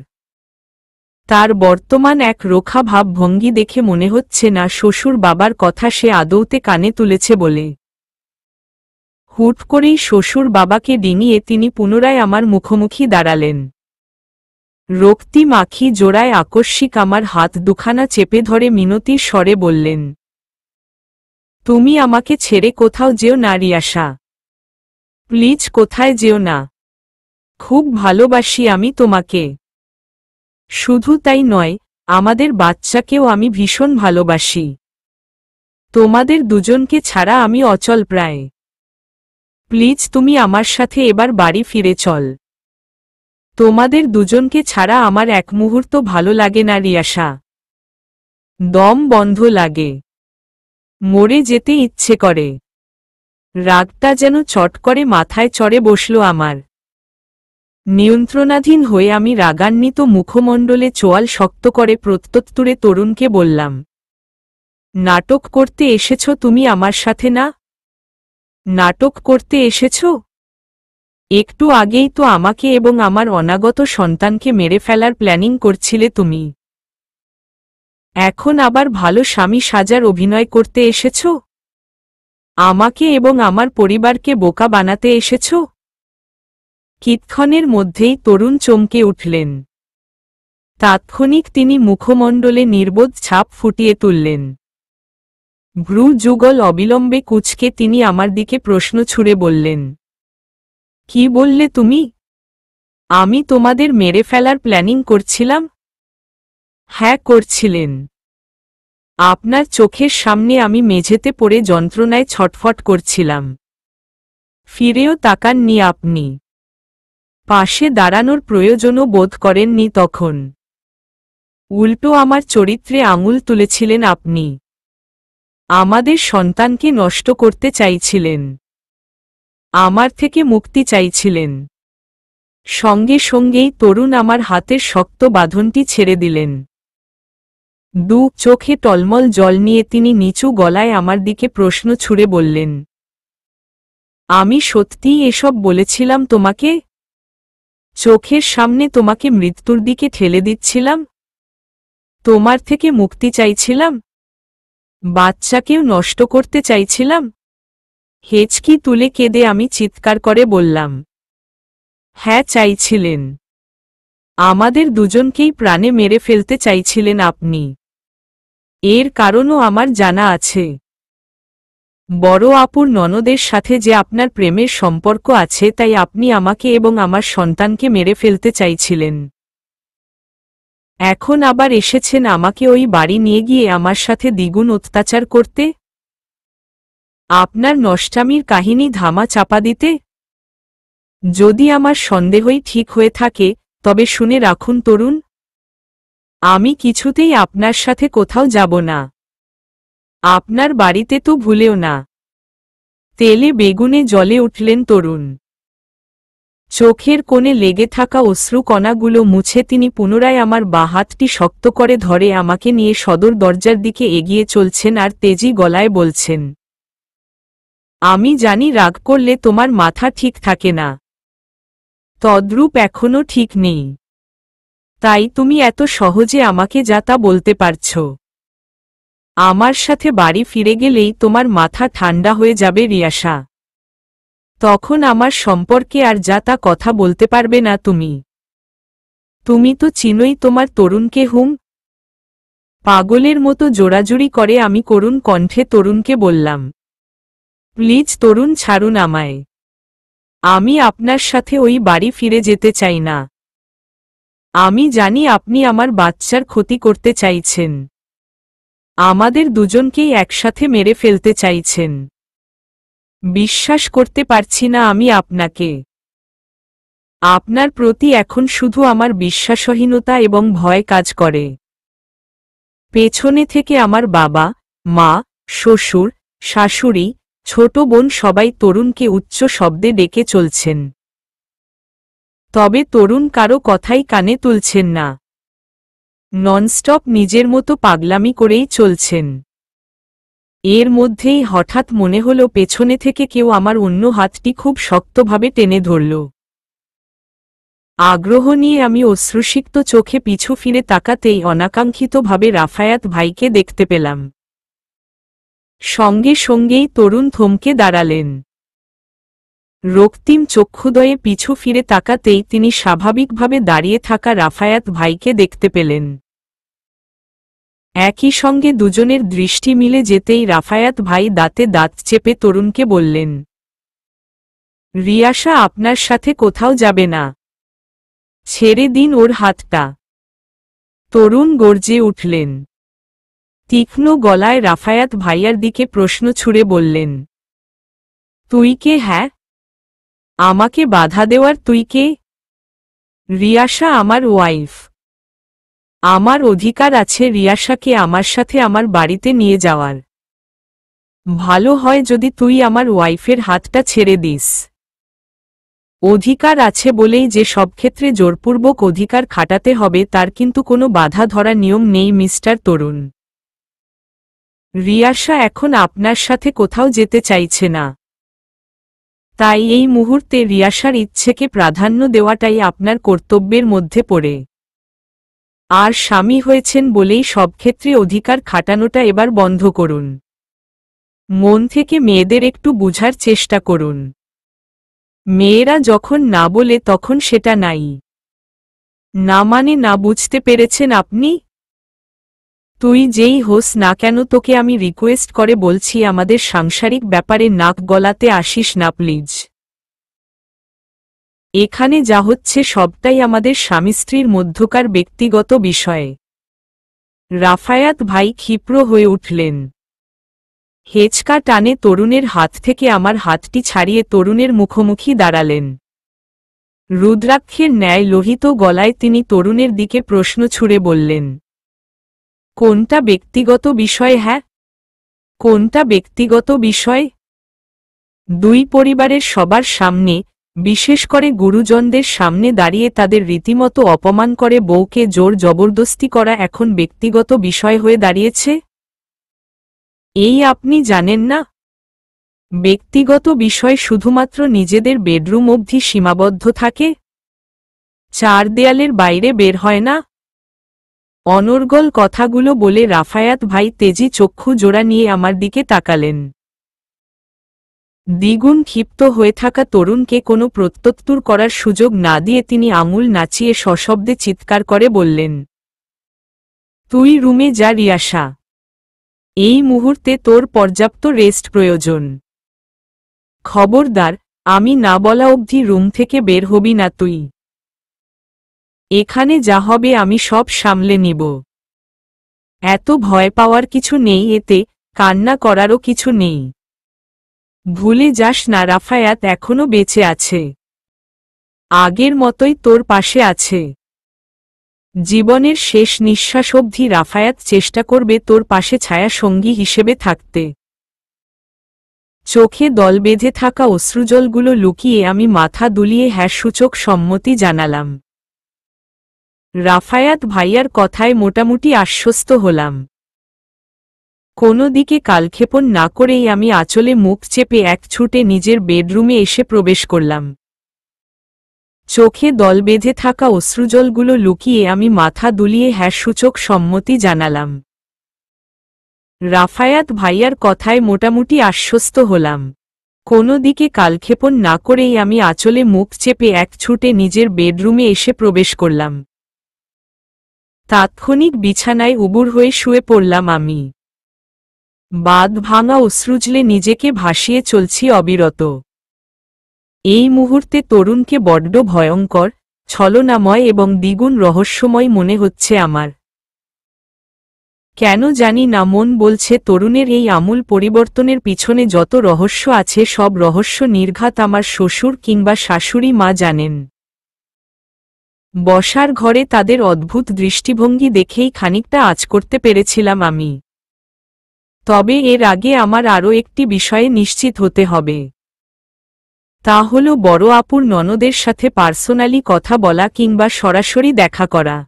তার বর্তমান এক রোখা ভাবভঙ্গি দেখে মনে হচ্ছে না শ্বশুর বাবার কথা সে আদৌতে কানে তুলেছে বলে। হুট করেই শ্বশুর বাবাকে ডিঙিয়ে তিনি পুনরায় আমার মুখোমুখি দাঁড়ালেন। রক্তিম আঁখি জোড়ায় আকস্মিক আমার হাত দুখানা চেপে ধরে মিনতির স্বরে বললেন, তুমি আমাকে ছেড়ে কোথাও যেও না রিয়াসা, প্লিজ কোথায় যেও না। খুব ভালোবাসি আমি তোমাকে। শুধু তাই নয়, আমাদের বাচ্চাকেও আমি ভীষণ ভালোবাসি। তোমাদের দুজনকে ছাড়া আমি অচল প্রায়। প্লিজ তুমি আমার সাথে এবার বাড়ি ফিরে চল। তোমাদের দুজনকে ছাড়া আমার এক মুহূর্ত ভালো লাগে না রিয়াসা। দম বন্ধ লাগে, মরে যেতে ইচ্ছে করে। রাগটা যেন চট করে মাথায় চড়ে বসল আমার। নিয়ন্ত্রণাধীন হয়ে আমি রাগান্বিত মুখমণ্ডলে চোয়াল শক্ত করে প্রত্যুত্তরে তরুণকে বললাম, নাটক করতে এসেছ তুমি আমার সাথে না? নাটক করতে এসেছ? একটু আগেই তো আমাকে এবং আমার অনাগত সন্তানকে মেরে ফেলার প্ল্যানিং করছিলে তুমি। এখন আবার ভালো স্বামী সাজার অভিনয় করতে এসেছ? আমাকে এবং আমার পরিবারকে বোকা বানাতে এসেছ? কিতক্ষণের মধ্যেই তরুণ চমকে উঠলেন। তাৎক্ষণিক তিনি মুখমণ্ডলে নির্বোধ ছাপ ফুটিয়ে তুললেন। ভ্রু যুগল অবিলম্বে কুঁচকে তিনি আমার দিকে প্রশ্ন ছুড়ে বললেন, কি বললে তুমি? আমি তোমাদের মেরে ফেলার প্ল্যানিং করছিলাম? হ্যাঁ করছিলেন। আপনার চোখের সামনে আমি মেঝেতে পড়ে যন্ত্রণায় ছটফট করছিলাম। ফিরেও তাকাননি আপনি। পাশে দাঁড়ানোর প্রয়োজনও বোধ করেননি তখন। উল্টো আমার চরিত্রে আঙুল তুলেছিলেন আপনি। আমাদের সন্তানকে নষ্ট করতে চাইছিলেন। আমার থেকে মুক্তি চাইছিলেন। সঙ্গে সঙ্গেই তরুণ আমার হাতের শক্ত বাঁধনটি ছেড়ে দিলেন। দু চোখে টলমল জল নিয়ে তিনি নিচু গলায় আমার দিকে প্রশ্ন ছুড়ে বললেন, আমি সত্যিই এসব বলেছিলাম তোমাকে? চোখের সামনে তোমাকে মৃত্যুর দিকে ঠেলে দিচ্ছিলাম? তোমার থেকে মুক্তি চাইছিলাম? বাচ্চাকেও নষ্ট করতে চাইছিলাম? হেঁচকি তুলে কেঁদে আমি চিৎকার করে বললাম, হ্যাঁ চাইছিলেন। আমাদের দুজনকেই প্রাণে মেরে ফেলতে চাইছিলেন আপনি। এর কারণও আমার জানা আছে। বড় আপুর ননদের সাথে যে আপনার প্রেমের সম্পর্ক আছে তাই আপনি আমাকে এবং আমার সন্তানকে মেরে ফেলতে চাইছিলেন। এখন আবার এসেছেন আমাকে ওই বাড়ি নিয়ে গিয়ে আমার সাথে দ্বিগুণ অত্যাচার করতে? আপনার নষ্টামির কাহিনী ধামা চাপা দিতে? যদি আমার সন্দেহই ঠিক হয়ে থাকে তবে শুনে রাখুন তরুণ, আমি কিছুতেই আপনার সাথে কোথাও যাব না। আপনার বাড়িতে তো ভুলেও না। তেলে বেগুনে জ্বলে উঠলেন তরুণ। চোখের কোণে লেগে থাকা অশ্রুকণাগুলো মুছে তিনি পুনরায় আমার বাঁ হাতটি শক্ত করে ধরে আমাকে নিয়ে সদর দরজার দিকে এগিয়ে চলছেন আর তেজি গলায় বলছেন, আমি জানি রাগ করলে তোমার মাথা ঠিক থাকে না। তদ্রূপ এখনো ঠিক নেই। তাই তুমি এত সহজে আমাকে যা তা বলতে পারছ। আমার সাথে বাড়ি ফিরে গেলেই তোমার মাথা ঠান্ডা হয়ে যাবে রিয়াসা। তখন আমার সম্পর্কে আর যা তা কথা বলতে পারবে না তুমি। তুমি তো চিনোই তোমার তরুণকে হুম। পাগলের মতো জোড়াজুড়ি করে আমি করুণ কণ্ঠে তরুণকে বললাম, প্লিজ তরুণ ছাড়ুন আমায়। আমি আপনার সাথে ওই বাড়ি ফিরে যেতে চাই না। আমি জানি আপনি আমার বাচ্চার ক্ষতি করতে চাইছেন। আমাদের দুজনকেই একসাথে মেরে ফেলতে চাইছেন। বিশ্বাস করতে পারছি না আমি আপনাকে। আপনার প্রতি এখন শুধু আমার বিশ্বাসহীনতা এবং ভয় কাজ করে। পেছনে থেকে আমার বাবা, মা, শ্বশুর, শাশুড়ি, ছোট বোন সবাই তরুণকে উচ্চ শব্দে ডেকে চলছেন। তবে তরুণ কারো কথাই কানে তুলছেন না। ননস্টপ নিজের মতো পাগলামি করেই চলছেন। এর মধ্যেই হঠাৎ মনে হলো পেছনে থেকে কেউ আমার অন্য হাতটি খুব শক্তভাবে টেনে ধরল। আগ্রহ নিয়ে আমি অশ্রুসিক্ত চোখে পিছু ফিরে তাকাতেই অনাকাঙ্ক্ষিতভাবে রাফায়াত ভাইকে দেখতে পেলাম। সঙ্গে সঙ্গেই তরুণ থমকে দাঁড়ালেন। রক্তিম চক্ষুদয়ে পিছু ফিরে তাকাতেই তিনি স্বাভাবিকভাবে দাঁড়িয়ে থাকা রাফায়াত ভাইকে দেখতে পেলেন। একই সঙ্গে দুজনের দৃষ্টি মিলে যেতেই রাফায়াত ভাই দাঁতে দাঁত চেপে তরুণকে বললেন, রিয়াসা আপনার সাথে কোথাও যাবে না। ছেড়ে দিন ওর হাতটা। তরুণ গর্জে উঠলেন। তীক্ষ্ণ গলায় রাফায়াত ভাইয়ার দিকে প্রশ্ন ছুড়ে বললেন, তুই কে? হ্যাঁ, আমাকে বাধা দেওয়ার তুই কে? রিয়াসা আমার ওয়াইফ। আমার অধিকার আছে রিয়াসাকে আমার সাথে আমার বাড়িতে নিয়ে যাওয়ার। ভালো হয় যদি তুই আমার ওয়াইফের হাতটা ছেড়ে দিস। অধিকার আছে বলেই যে সব ক্ষেত্রে জোরপূর্বক অধিকার খাটাতে হবে তার কিন্তু কোনো বাধা ধরা নিয়ম নেই মিস্টার তরুণ। রিয়াসা এখন আপনার সাথে কোথাও যেতে চাইছে না। তাই এই মুহূর্তে রিয়াসার ইচ্ছেকে প্রাধান্য দেওয়াটাই আপনার কর্তব্যের মধ্যে পড়ে। আর স্বামী হয়েছেন বলেই সব ক্ষেত্রে অধিকার খাটানোটা এবার বন্ধ করুন। মন থেকে মেয়েদের একটু বুঝার চেষ্টা করুন। মেয়েরা যখন না বলে তখন সেটা নাই। না মানে না, বুঝতে পেরেছেন আপনি? তুই যেই হোস না কেন তোকে আমি রিকোয়েস্ট করে বলছি আমাদের সাংসারিক ব্যাপারে নাক গলাতে আসিস না প্লিজ। এখানে যা হচ্ছে সবটাই আমাদের স্বামী স্ত্রীর মধ্যকার ব্যক্তিগত বিষয়ে। রাফায়াত ভাই ক্ষিপ্র হয়ে উঠলেন। হেঁচকা টানে তরুণের হাত থেকে আমার হাতটি ছাড়িয়ে তরুণের মুখোমুখি দাঁড়ালেন। রুদ্রাক্ষের ন্যায় লোহিত গলায় তিনি তরুণের দিকে প্রশ্ন ছুড়ে বললেন, কোনটা ব্যক্তিগত বিষয়? হ্যাঁ, কোনটা ব্যক্তিগত বিষয়? দুই পরিবারের সবার সামনে, বিশেষ করে গুরুজনদের সামনে দাঁড়িয়ে তাদের রীতিমতো অপমান করে বউকে জোর জবরদস্তি করা এখন ব্যক্তিগত বিষয় হয়ে দাঁড়িয়েছে? এই আপনি জানেন না? ব্যক্তিগত বিষয় শুধুমাত্র নিজেদের বেডরুম অবধি সীমাবদ্ধ থাকে, চার দেয়ালের বাইরে বের হয় না। অনর্গল কথাগুলো বলে রাফায়াত ভাই তেজি চক্ষু জোড়া নিয়ে আমার দিকে তাকালেন। দ্বিগুণ ক্ষিপ্ত হয়ে থাকা তরুণকে কোনো প্রত্যুত্তর করার সুযোগ না দিয়ে তিনি আঙুল নাচিয়ে সশব্দে চিৎকার করে বললেন, তুই রুমে যা রিয়াসা। এই মুহূর্তে তোর পর্যাপ্ত রেস্ট প্রয়োজন। খবরদার, আমি না বলা অবধি রুম থেকে বের হবি না তুই। এখানে যা হবে আমি সব সামলে নিব। এত ভয় পাওয়ার কিছু নেই এতে, কান্না করারও কিছু নেই। ভুলে যাস না রাফায়াত এখনো বেঁচে আছে। আগের মতোই তোর পাশে আছে। জীবনের শেষ নিঃশ্বাস অবধি রাফায়াত চেষ্টা করবে তোর পাশে ছায়া সঙ্গী হিসেবে থাকতে। চোখে দল বেঁধে থাকা অশ্রুজলগুলো লুকিয়ে আমি মাথা দুলিয়ে হ্যাঁ সূচক সম্মতি জানালাম। রাফায়াত ভাইয়ার কথায় মোটামুটি আশ্বস্ত হলাম। কোনো দিকে কালক্ষেপণ না করেই আমি আঁচলে মুখ চেপে এক ছুটে নিজের বেডরুমে এসে প্রবেশ করলাম। চোখে দল বেঁধে থাকা অশ্রুজলগুলো লুকিয়ে আমি মাথা দুলিয়ে হ্যাঁ সূচক সম্মতি জানালাম। রাফায়াত ভাইয়ার কথায় মোটামুটি আশ্বস্ত হলাম। কোনো দিকে কালক্ষেপণ না করেই আমি আঁচলে মুখ চেপে এক ছুটে নিজের বেডরুমে এসে প্রবেশ করলাম। তাৎক্ষণিক বিছানায় উবুর হয়ে শুয়ে পড়লাম আমি। বাঁধ ভাঙা অশ্রুজলে নিজেকে ভাসিয়ে চলছি অবিরত। এই মুহূর্তে তরুণকে বড্ড ভয়ঙ্কর, ছলনাময় এবং দ্বিগুণ রহস্যময় মনে হচ্ছে আমার। কেন জানি না মন বলছে তরুণের এই আমূল পরিবর্তনের পিছনে যত রহস্য আছে সব রহস্য নির্ঘাত আমার শ্বশুর কিংবা শাশুড়ি মা জানেন। বসার ঘরে তাদের অদ্ভুত দৃষ্টিভঙ্গি দেখেই খানিকটা আঁচ করতে পেরেছিলাম আমি। তবে এর আগে আমার আরও একটি বিষয়ে নিশ্চিত হতে হবে। তা হল বড় আপুর ননদের সাথে পার্সোনালি কথা বলা কিংবা সরাসরি দেখা করা।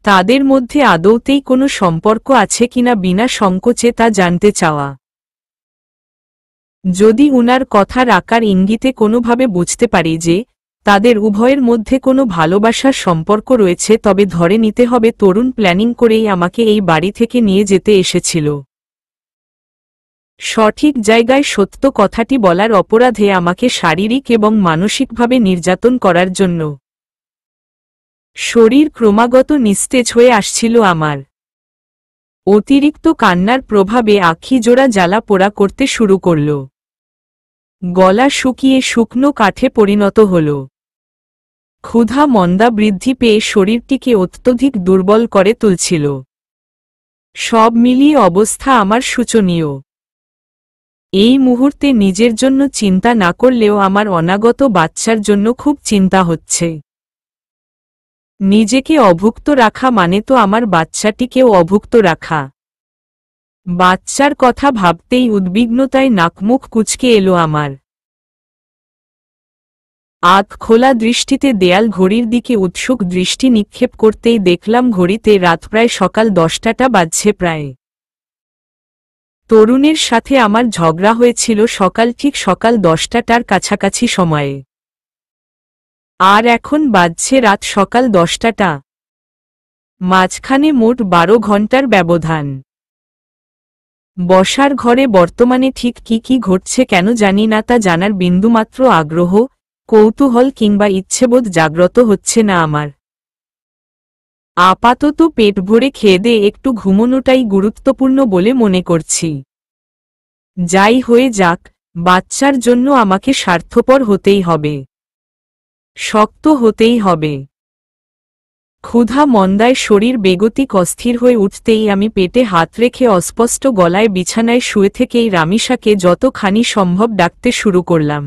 তাদের মধ্যে আদৌতেই কোনো সম্পর্ক আছে কিনা বিনা সংকোচে তা জানতে চাওয়া। যদি উনার কথার আকার ইঙ্গিতে কোনোভাবে বুঝতে পারি যে তাদের উভয়ের মধ্যে কোনো ভালোবাসার সম্পর্ক রয়েছে, তবে ধরে নিতে হবে তরুণ প্ল্যানিং করেই আমাকে এই বাড়ি থেকে নিয়ে যেতে এসেছিল। সঠিক জায়গায় সত্য কথাটি বলার অপরাধে আমাকে শারীরিক এবং মানসিকভাবে নির্যাতন করার জন্য। শরীর ক্রমাগত নিস্তেজ হয়ে আসছিল আমার। অতিরিক্ত কান্নার প্রভাবে আখিজোড়া জ্বালা পোড়া করতে শুরু করল। গলা শুকিয়ে শুকনো কাঠে পরিণত হল। ক্ষুধা মন্দা বৃদ্ধি পেয়ে শরীরটিকে অত্যধিক দুর্বল করে তুলছিল। সব মিলিয়ে অবস্থা আমার শোচনীয়। এই মুহূর্তে নিজের জন্য চিন্তা না করলেও আমার অনাগত বাচ্চার জন্য খুব চিন্তা হচ্ছে। নিজেকে অভুক্ত রাখা মানে তো আমার বাচ্চাটিকেও অভুক্ত রাখা। বাচ্চার কথা ভাবতেই উদ্বিগ্নতায় নাকমুখ কুঁচকে এলো আমার। আধ খোলা দৃষ্টিতে দেয়াল ঘড়ির দিকে উৎসুক দৃষ্টি নিক্ষেপ করতেই দেখলাম ঘড়িতে রাত প্রায় সকাল 10টা বাজছে প্রায়। তরুণের সাথে আমার ঝগড়া হয়েছিল ঠিক সকাল 10টার কাছাকাছি সময়ে। আর এখন বাজছে রাত সকাল 10টা। মাঝখানে মোট 12 ঘন্টার ব্যবধান। বসার ঘরে বর্তমানে ঠিক কি ঘটছে কেন জানি না, তা জানার বিন্দুমাত্র আগ্রহ, কৌতূহল কিংবা ইচ্ছেবোধ জাগ্রত হচ্ছে না আমার। আপাতত পেট ভরে খেয়ে একটু ঘুমোনোটাই গুরুত্বপূর্ণ বলে মনে করছি। যাই হয়ে যাক, বাচ্চার জন্য আমাকে স্বার্থপর হতেই হবে, শক্ত হতেই হবে। ক্ষুধা মন্দায় শরীর বেগতিক অস্থির হয়ে উঠতেই আমি পেটে হাত রেখে অস্পষ্ট গলায় বিছানায় শুয়ে থেকেই রামিসাকে যতখানি সম্ভব ডাকতে শুরু করলাম।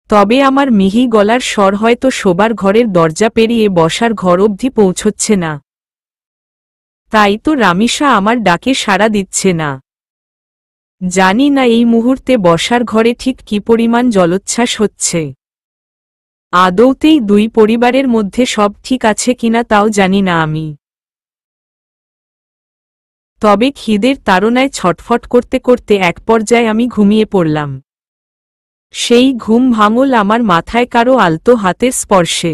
তবে আমার মিহি গলার স্বর হয়তো শোবার ঘরের দরজা পেরিয়ে বসার ঘর অবধি পৌঁছচ্ছে না। তাই তো রামিসা আমার ডাকে সাড়া দিচ্ছে না। জানি না এই মুহূর্তে বসার ঘরে ঠিক কি পরিমাণ জলোচ্ছ্বাস হচ্ছে। আদৌতেই দুই পরিবারের মধ্যে সব ঠিক আছে কিনা তাও জানি না আমি। তবে খিদের তাড়নায় ছটফট করতে করতে এক পর্যায়ে আমি ঘুমিয়ে পড়লাম। সেই ঘুম ভাঙল আমার মাথায় কারো আলতো হাতের স্পর্শে।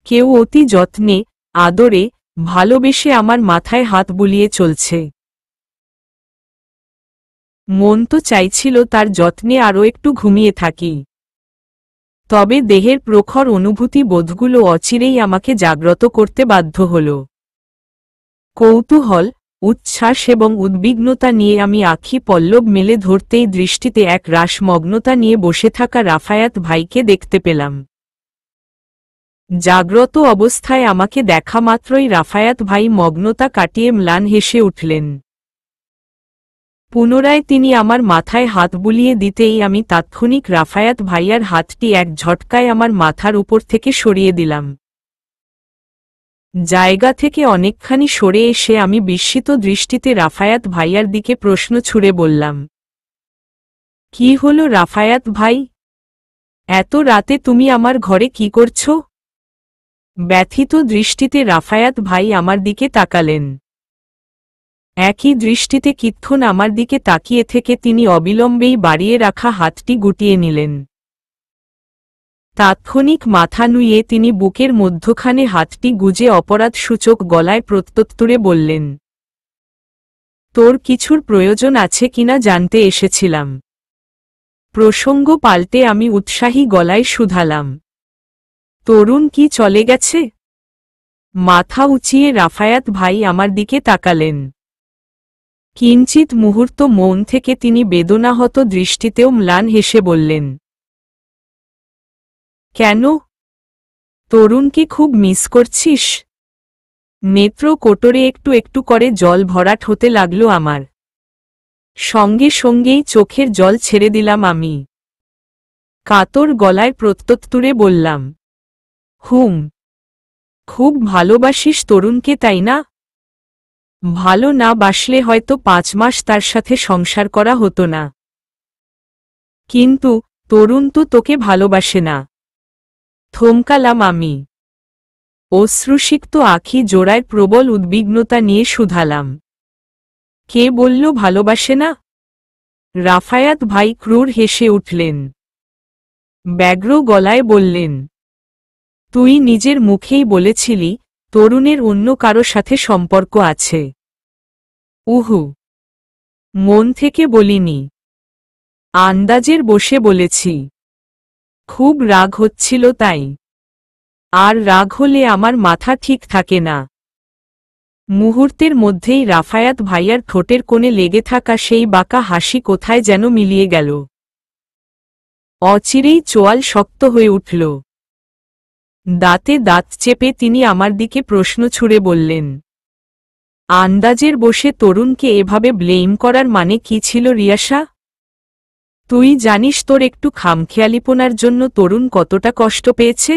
কেউ অতি যত্নে, আদরে, ভালোবেসে আমার মাথায় হাত বুলিয়ে চলছে। মন তো চাইছিল তার যত্নে আরও একটু ঘুমিয়ে থাকি। তবে দেহের প্রখর অনুভূতি বোধগুলো অচিরেই আমাকে জাগ্রত করতে বাধ্য হল। কৌতূহল, উচ্ছ্বাস এবং উদ্বিগ্নতা নিয়ে আমি আঁখি পল্লব মেলে ধরতেই দৃষ্টিতে এক রাসমগ্নতা নিয়ে বসে থাকা রাফায়াত ভাইকে দেখতে পেলাম। জাগ্রত অবস্থায় আমাকে দেখা মাত্রই রাফায়াত ভাই মগ্নতা কাটিয়ে ম্লান হেসে উঠলেন। পুনরায় তিনি আমার মাথায় হাত বুলিয়ে দিতেই আমি তাৎক্ষণিক রাফায়াত ভাইয়ার হাতটি এক ঝটকায় আমার মাথার উপর থেকে সরিয়ে দিলাম। জায়গা থেকে অনেকখানি সরে এসে আমি বিস্মিত দৃষ্টিতে রাফায়াত ভাইয়ার দিকে প্রশ্ন ছুড়ে বললাম, কি হলো রাফায়াত ভাই? এত রাতে তুমি আমার ঘরে কি করছো? ব্যথিত দৃষ্টিতে রাফায়াত ভাই আমার দিকে তাকালেন। একই দৃষ্টিতে কিতক্ষণ আমার দিকে তাকিয়ে থেকে তিনি অবিলম্বেই বাড়িয়ে রাখা হাতটি গুটিয়ে নিলেন। তাৎক্ষণিক মাথা নুইয়ে তিনি বুকের মধ্যখানে হাতটি গুজে অপরাধসূচক গলায় প্রত্যুত্তরে বললেন, তোর কিছুর প্রয়োজন আছে কিনা জানতে এসেছিলাম। প্রসঙ্গ পাল্টে আমি উৎসাহী গলায় শুধালাম, তরুণ কি চলে গেছে? মাথা উঁচিয়ে রাফায়াত ভাই আমার দিকে তাকালেন। কিঞ্চিত মুহূর্ত মন থেকে তিনি বেদনাহত দৃষ্টিতেও ম্লান হেসে বললেন, কেন? তরুণকে খুব মিস করছিস? নেত্র কোটরে একটু একটু করে জল ভরাট হতে লাগল আমার। সঙ্গে সঙ্গেই চোখের জল ছেড়ে দিলাম আমি। কাতর গলায় প্রত্যুত্তরে বললাম, হুম। খুব ভালোবাসিস তরুণকে, তাই না? ভালো না বাসলে হয়তো 5 মাস তার সাথে সংসার করা হতো না। কিন্তু তরুণ তো তোকে ভালোবাসে না। থমকালাম আমি। অশ্রুসিক্ত আঁখি জোড়ায় প্রবল উদ্বিগ্নতা নিয়ে শুধালাম, কে বলল ভালোবাসে না? রাফায়াত ভাই ক্রূর হেসে উঠলেন। ব্যগ্র গলায় বললেন, তুই নিজের মুখেই বলেছিলি তরুণের অন্য কারো সাথে সম্পর্ক আছে। উহু, মন থেকে বলিনি, আন্দাজের বসে বলেছি। খুব রাগ হচ্ছিল তাই। আর রাগ হলে আমার মাথা ঠিক থাকে না। মুহূর্তের মধ্যেই রাফায়াত ভাইয়ার ঠোঁটের কোণে লেগে থাকা সেই বাঁকা হাসি কোথায় যেন মিলিয়ে গেল। অচিরেই চোয়াল শক্ত হয়ে উঠল। দাঁতে দাঁত চেপে তিনি আমার দিকে প্রশ্ন ছুড়ে বললেন, আন্দাজের বসে তরুণকে এভাবে ব্লেম করার মানে কি ছিল রিয়াসা? তুই জানিস তোর একটু খামখেয়ালিপনার জন্য তরুণ কতটা কষ্ট পেয়েছে?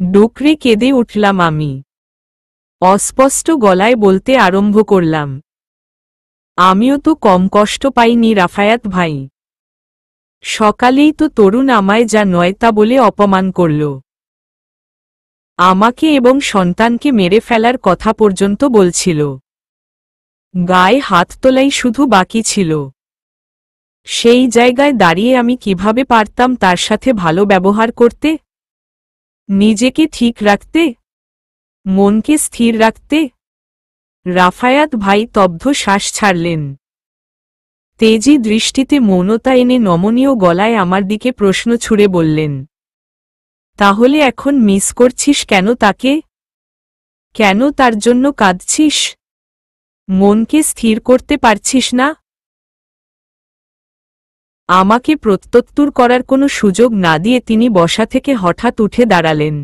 ডুকরে কেঁদে উঠলাম আমি। অস্পষ্ট গলায় বলতে আরম্ভ করলাম, আমিও তো কম কষ্ট পাইনি রাফায়াত ভাই। সকালেই তো তরুণ আমায় যা নয় তা বলে অপমান করল। আমাকে এবং সন্তানকে মেরে ফেলার কথা পর্যন্ত বলছিল। গায়ে হাত তোলাই শুধু বাকি ছিল। সেই জায়গায় দাঁড়িয়ে আমি কিভাবে পারতাম তার সাথে ভালো ব্যবহার করতে, নিজেকে ঠিক রাখতে, মনকে স্থির রাখতে? রাফায়াত ভাই তব্ধ শ্বাস ছাড়লেন। তেজি দৃষ্টিতে মৌনতা এনে নমনীয় গলায় আমার দিকে প্রশ্ন ছুড়ে বললেন, তাহলে এখন মিস করছিস কেন তাকে? কেন তার জন্য কাঁদছিস? মনকে স্থির করতে পারছিস না? আমাকে প্রত্যুত্তর করার কোনো সুযোগ না দিয়ে তিনি বসা থেকে হঠাৎ উঠে দাঁড়ালেন।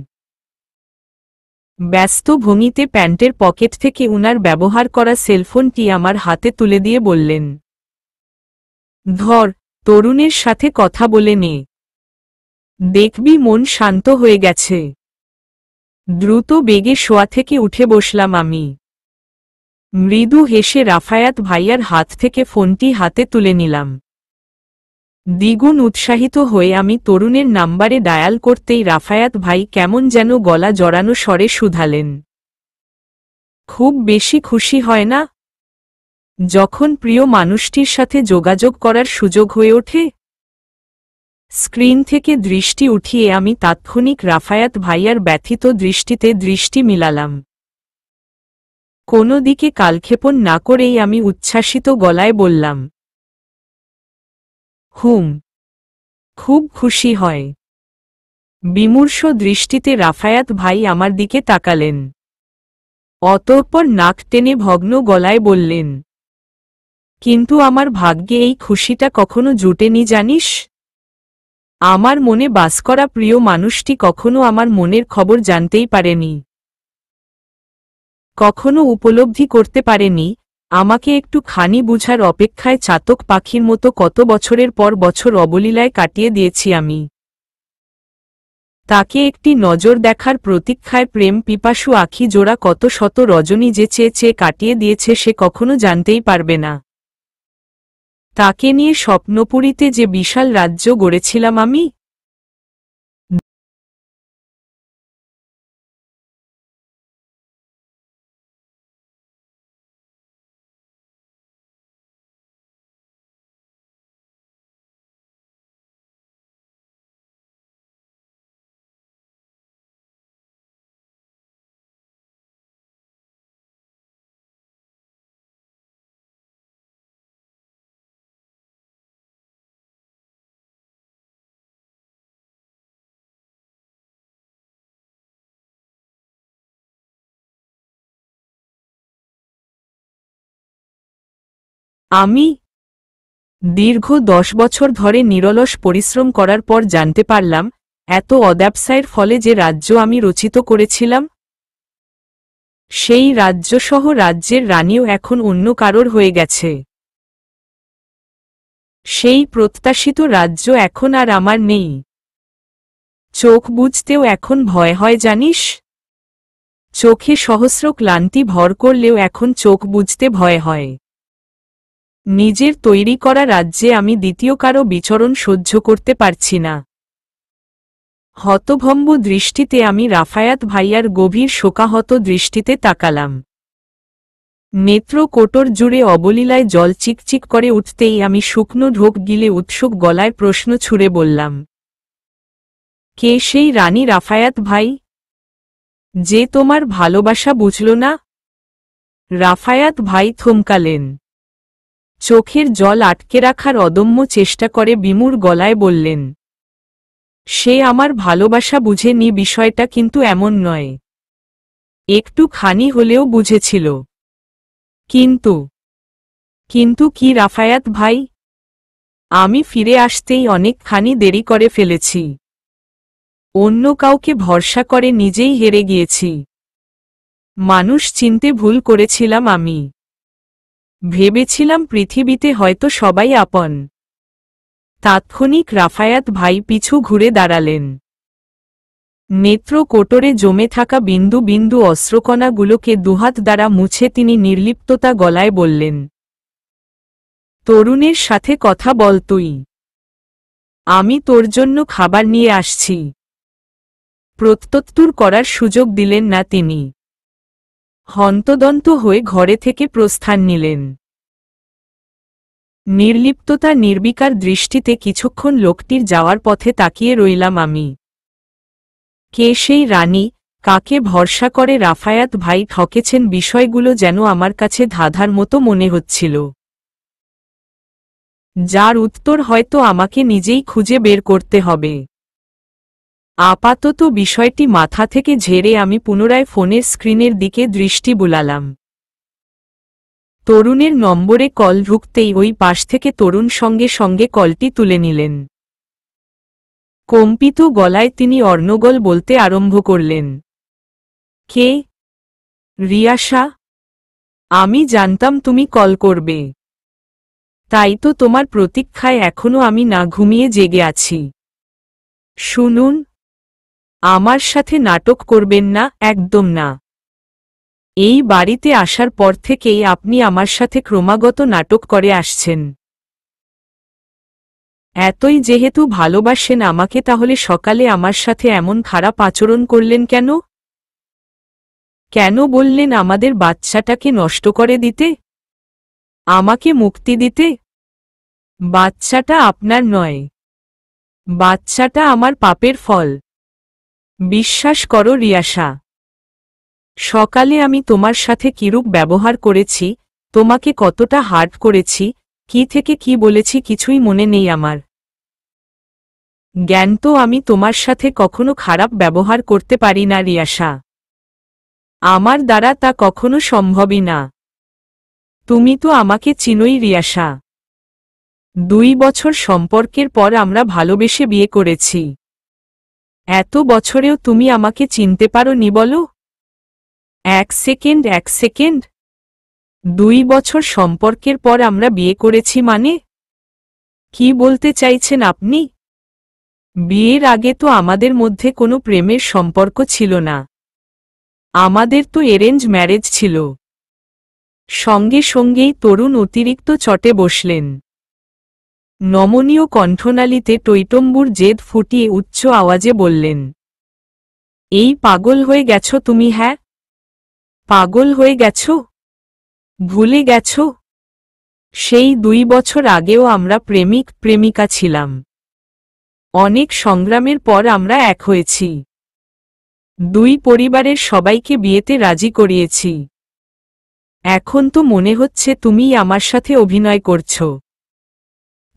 ব্যস্ত ভঙ্গিতে প্যান্টের পকেট থেকে উনার ব্যবহার করা সেলফোনটি আমার হাতে তুলে দিয়ে বললেন, ধর, তরুণের সাথে কথা বলে নে। দেখবি মন শান্ত হয়ে গেছে। দ্রুত বেগে শোয়া থেকে উঠে বসলাম আমি। মৃদু হেসে রাফায়াত ভাইয়ার হাত থেকে ফোনটি হাতে তুলে নিলাম। দ্বিগুণ উৎসাহিত হয়ে আমি তরুণের নাম্বারে ডায়াল করতেই রাফায়াত ভাই কেমন যেন গলা জড়ানো স্বরে শুধালেন, খুব বেশি খুশি হয় না যখন প্রিয় মানুষটির সাথে যোগাযোগ করার সুযোগ হয়ে ওঠে? স্ক্রিন থেকে দৃষ্টি উঠিয়ে আমি তাৎক্ষণিক রাফায়াত ভাইয়ার ব্যথিত দৃষ্টিতে দৃষ্টি মিলালাম। কোনো দিকে কালক্ষেপণ না করেই আমি উচ্ছ্বাসিত গলায় বললাম, হুম, খুব খুশি হয়। বিমূর্ষ দৃষ্টিতে রাফায়াত ভাই আমার দিকে তাকালেন। অতঃপর নাক টেনে ভগ্ন গলায় বললেন, কিন্তু আমার ভাগ্যে এই খুশিটা কখনো জুটেনি জানিস? আমার মনে বাস করা প্রিয় মানুষটি কখনো আমার মনের খবর জানতেই পারেনি, কখনো উপলব্ধি করতে পারেনি আমাকে একটু খানি বুঝার অপেক্ষায় চাতক পাখির মতো কত বছরের পর বছর অবলীলায় কাটিয়ে দিয়েছি আমি। তাকে একটি নজর দেখার প্রতীক্ষায় প্রেম পিপাসু আঁখি জোড়া কত শত রজনী যে চেয়ে চেয়ে কাটিয়ে দিয়েছে সে কখনো জানতেই পারবে না। তাকে নিয়ে স্বপ্নপুরীতে যে বিশাল রাজ্য গড়েছিলাম আমি। আমি দীর্ঘ 10 বছর ধরে নিরলস পরিশ্রম করার পর জানতে পারলাম এত অব্যবসায়ের ফলে যে রাজ্য আমি রচিত করেছিলাম, সেই রাজ্যসহ রাজ্যের রানীও এখন অন্য কারোর হয়ে গেছে। সেই প্রত্যাশিত রাজ্য এখন আর আমার নেই। চোখ বুজতেও এখন ভয় হয় জানিস? চোখে সহস্র ক্লান্তি ভর করলেও এখন চোখ বুজতে ভয় হয়। নিজের তৈরি করা রাজ্যে আমি দ্বিতীয় কারো বিচরণ সহ্য করতে পারছি না। হতভম্ব দৃষ্টিতে আমি রাফায়াত ভাইয়ার গভীর শোকাহত দৃষ্টিতে তাকালাম। নেত্র কোটর জুড়ে অবলীলায় জল চিকচিক করে উঠতেই আমি শুকনো ঢোক গিলে উৎসুক গলায় প্রশ্ন ছুড়ে বললাম, কে সেই রানী রাফায়াত ভাই, যে তোমার ভালোবাসা বুঝল না? রাফায়াত ভাই থমকালেন। চোখের জল আটকে রাখার অদম্য চেষ্টা করে বিমূঢ় গলায় বললেন, সে আমার ভালোবাসা বুঝেনি বিষয়টা কিন্তু এমন নয়। একটু খানি হলেও বুঝেছিল। কিন্তু কি রাফায়াত ভাই? আমি ফিরে আসতেই অনেকখানি দেরি করে ফেলেছি। অন্য কাউকে ভরসা করে নিজেই হেরে গিয়েছি। মানুষ চিনতে ভুল করেছিলাম আমি। ভেবেছিলাম পৃথিবীতে হয়তো সবাই আপন। তাৎক্ষণিক রাফায়াত ভাই পিছু ঘুরে দাঁড়ালেন। নেত্র কোটরে জমে থাকা বিন্দু বিন্দু অশ্রুকণাগুলোকে দুহাত দ্বারা মুছে তিনি নির্লিপ্ততা গলায় বললেন, তরুণের সাথে কথা বল তুই। আমি তোর জন্য খাবার নিয়ে আসছি। প্রত্যুত্তর করার সুযোগ দিলেন না তিনি। হন্তদন্ত হয়ে ঘরে থেকে প্রস্থান নিলেন। নির্লিপ্ততা নির্বিকার দৃষ্টিতে কিছুক্ষণ লোকটির যাওয়ার পথে তাকিয়ে রইলাম আমি। কে সেই রানী, কাকে ভরসা করে রাফায়াত ভাই ঠকেছেন, বিষয়গুলো যেন আমার কাছে ধাঁধার মতো মনে হচ্ছিল, যার উত্তর হয়তো আমাকে নিজেই খুঁজে বের করতে হবে। আপাতত বিষয়টি মাথা থেকে ঝেড়ে আমি পুনরায় ফোনের স্ক্রিনের দিকে দৃষ্টি বুলালাম। তরুণের নম্বরে কল ঢুকতেই ওই পাশ থেকে তরুণ সঙ্গে সঙ্গে কলটি তুলে নিলেন। কম্পিত গলায় তিনি অর্ণগোল বলতে আরম্ভ করলেন, কে? রিয়াশা? আমি জানতাম তুমি কল করবে। তাই তো তোমার প্রতীক্ষায় এখনো আমি না ঘুমিয়ে জেগে আছি। শুনুন, আমার সাথে নাটক করবেন না, একদম না। এই বাড়িতে আসার পর থেকেই আপনি আমার সাথে ক্রমাগত নাটক করে আসছেন। এতই যেহেতু ভালোবাসেন আমাকে, তাহলে সকালে আমার সাথে এমন খারাপ আচরণ করলেন কেন? কেন বললেন আমাদের বাচ্চাটাকে নষ্ট করে দিতে? আমাকে মুক্তি দিতে? বাচ্চাটা আপনার নয়, বাচ্চাটা আমার পাপের ফল। বিশ্বাস করো রিয়াশা, সকালে আমি তোমার সাথে কিরূপ ব্যবহার করেছি, তোমাকে কতটা হার্ট করেছি, কি থেকে কি বলেছি কিছুই মনে নেই আমার। জ্ঞান তো আমি তোমার সাথে কখনো খারাপ ব্যবহার করতে পারি না রিয়াশা। আমার দ্বারা তা কখনো সম্ভবই না। তুমি তো আমাকে চিনোই রিয়াশা। 2 বছর সম্পর্কের পর আমরা ভালোবেসে বিয়ে করেছি। এত বছরেও তুমি আমাকে চিনতে পারো নি বলো? এক সেকেন্ড। 2 বছর সম্পর্কের পর আমরা বিয়ে করেছি মানে? কি বলতে চাইছেন আপনি? বিয়ের আগে তো আমাদের মধ্যে কোনো প্রেমের সম্পর্ক ছিল না। আমাদের তো অ্যারেঞ্জ ম্যারেজ ছিল। সঙ্গে সঙ্গেই তরুণ অতিরিক্ত চটে বসলেন। নমনীয় কণ্ঠনালীতে টৈটম্বুর জেদ ফুটিয়ে উচ্চ আওয়াজে বললেন, এই পাগল হয়ে গেছো তুমি? হ্যাঁ, পাগল হয়ে গেছো? ভুলে গেছো? সেই 2 বছর আগেও আমরা প্রেমিক প্রেমিকা ছিলাম। অনেক সংগ্রামের পর আমরা এক হয়েছি। 2 পরিবারের সবাইকে বিয়েতে রাজি করিয়েছি। এখন তো মনে হচ্ছে তুমিই আমার সাথে অভিনয় করছো।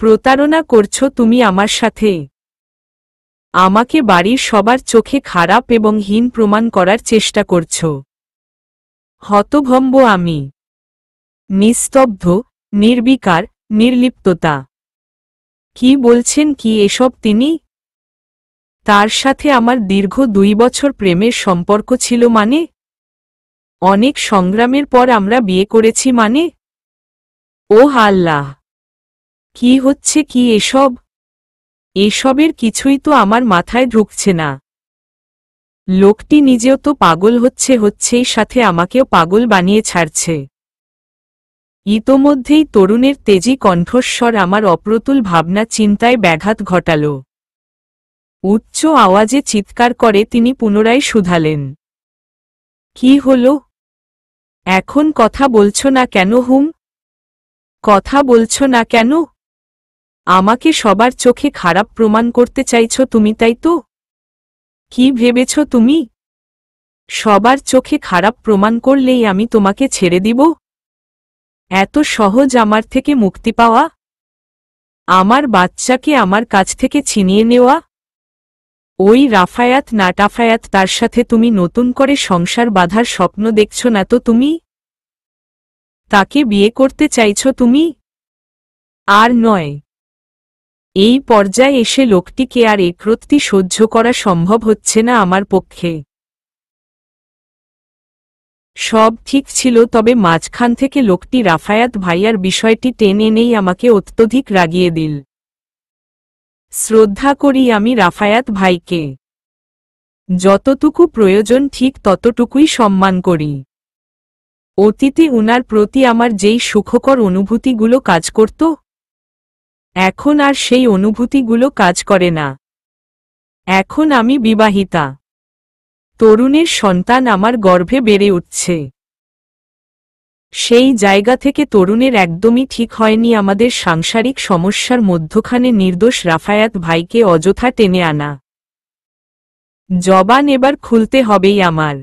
প্রতারণা করছো তুমি আমার সাথে। আমাকে বাড়ির সবার চোখে খারাপ এবং হীন প্রমাণ করার চেষ্টা করছো। হতভম্ব আমি। নিস্তব্ধ, নির্বিকার, নির্লিপ্ততা। কি বলছেন কি এসব তিনি? তার সাথে আমার দীর্ঘ 2 বছর প্রেমের সম্পর্ক ছিল মানে? অনেক সংগ্রামের পর আমরা বিয়ে করেছি মানে? ওহ আল্লাহ! কি হচ্ছে কি এসব? এসবের কিছুই তো আমার মাথায় ঢুকছে না। লোকটি নিজেও তো পাগল হচ্ছেই সাথে আমাকেও পাগল বানিয়ে ছাড়ছে। ইতোমধ্যেই তরুণের তেজি কণ্ঠস্বর আমার অপ্রতুল ভাবনা চিন্তায় ব্যাঘাত ঘটাল। উচ্চ আওয়াজে চিৎকার করে তিনি পুনরায় শুধালেন, কি হল? এখন কথা বলছো না কেন হুম? কথা বলছো না কেন? আমাকে সবার চোখে খারাপ প্রমাণ করতে চাইছো তুমি, তাই তো? কি ভেবেছ তুমি? সবার চোখে খারাপ প্রমাণ করলেই আমি তোমাকে ছেড়ে দিব? এত সহজ আমার থেকে মুক্তি পাওয়া? আমার বাচ্চাকে আমার কাছ থেকে ছিনিয়ে নেওয়া? ওই রাফায়াত না টাফায়াত, তার সাথে তুমি নতুন করে সংসার বাঁধার স্বপ্ন দেখছ না তো তুমি? তাকে বিয়ে করতে চাইছ তুমি? আর নয়। এই পর্যায়ে এসে লোকটিকে আর একরত্তি সহ্য করা সম্ভব হচ্ছে না আমার পক্ষে। সব ঠিক ছিল, তবে মাঝখান থেকে লোকটি রাফায়াত ভাইয়ার বিষয়টি টেনে এনেই আমাকে অত্যধিক রাগিয়ে দিল। শ্রদ্ধা করি আমি রাফায়াত ভাইকে। যতটুকু প্রয়োজন ঠিক ততটুকুই সম্মান করি। অতীতে উনার প্রতি আমার যেই সুখকর অনুভূতিগুলো কাজ করত, এখন আর সেই অনুভূতিগুলো কাজ করে না। এখন আমি বিবাহিতা। তরুণের সন্তান আমার গর্ভে বেড়ে উঠছে। সেই জায়গা থেকে তরুণের একদমই ঠিক হয়নি আমাদের সাংসারিক সমস্যার মধ্যখানে নির্দোষ রাফায়াত ভাইকে অযথা টেনে আনা। জবান এবার খুলতে হবেই আমার।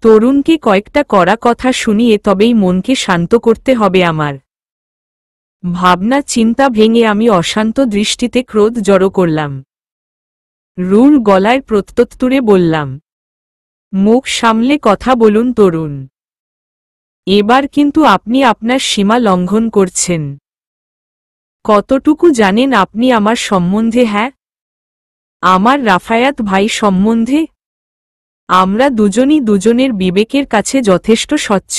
তরুণকে কয়েকটা কড়া কথা শুনিয়ে তবেই মনকে শান্ত করতে হবে আমার। ভাবনা চিন্তা ভেঙে আমি অশান্ত দৃষ্টিতে ক্রোধ জড়ো করলাম। রুর গলায় প্রত্যুত্তরে বললাম, মুখ সামলে কথা বলুন তরুণ। এবার কিন্তু আপনি আপনার সীমা লঙ্ঘন করছেন। কতটুকু জানেন আপনি আমার সম্বন্ধে? হ্যাঁ, আমার রাফায়াত ভাই সম্বন্ধে? আমরা দুজনই দুজনের বিবেকের কাছে যথেষ্ট স্বচ্ছ।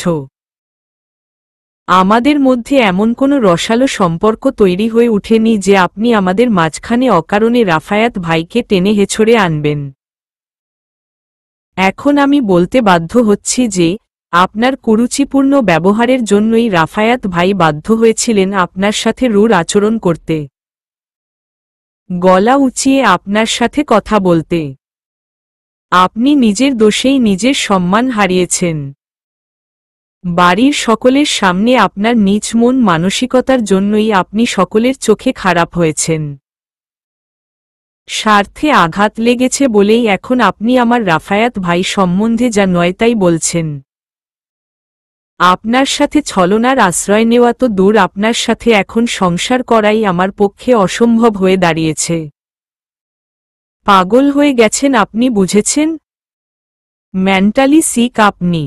আমাদের মধ্যে এমন কোনো রসালো সম্পর্ক তৈরি হয়ে ওঠেনি যে আপনি আমাদের মাঝখানে অকারণে রাফায়াত ভাইকে টেনে হেছড়ে আনবেন। এখন আমি বলতে বাধ্য হচ্ছি যে আপনার কুরুচিপূর্ণ ব্যবহারের জন্যই রাফায়াত ভাই বাধ্য হয়েছিলেন আপনার সাথে রূঢ় আচরণ করতে, গলা উঁচিয়ে আপনার সাথে কথা বলতে। আপনি নিজের দোষেই নিজের সম্মান হারিয়েছেন। বাড়ির সকলের সামনে আপনার নিজ মন মানসিকতার জন্যই আপনি সকলের চোখে খারাপ হয়েছেন। স্বার্থে আঘাত লেগেছে বলেই এখন আপনি আমার রাফায়াত ভাই সম্বন্ধে যা নয় তাই বলছেন। আপনার সাথে ছলনার আশ্রয় নেওয়া তো দূর, আপনার সাথে এখন সংসার করাই আমার পক্ষে অসম্ভব হয়ে দাঁড়িয়েছে। পাগল হয়ে গেছেন আপনি, বুঝেছেন? মেন্টালি সিক আপনি।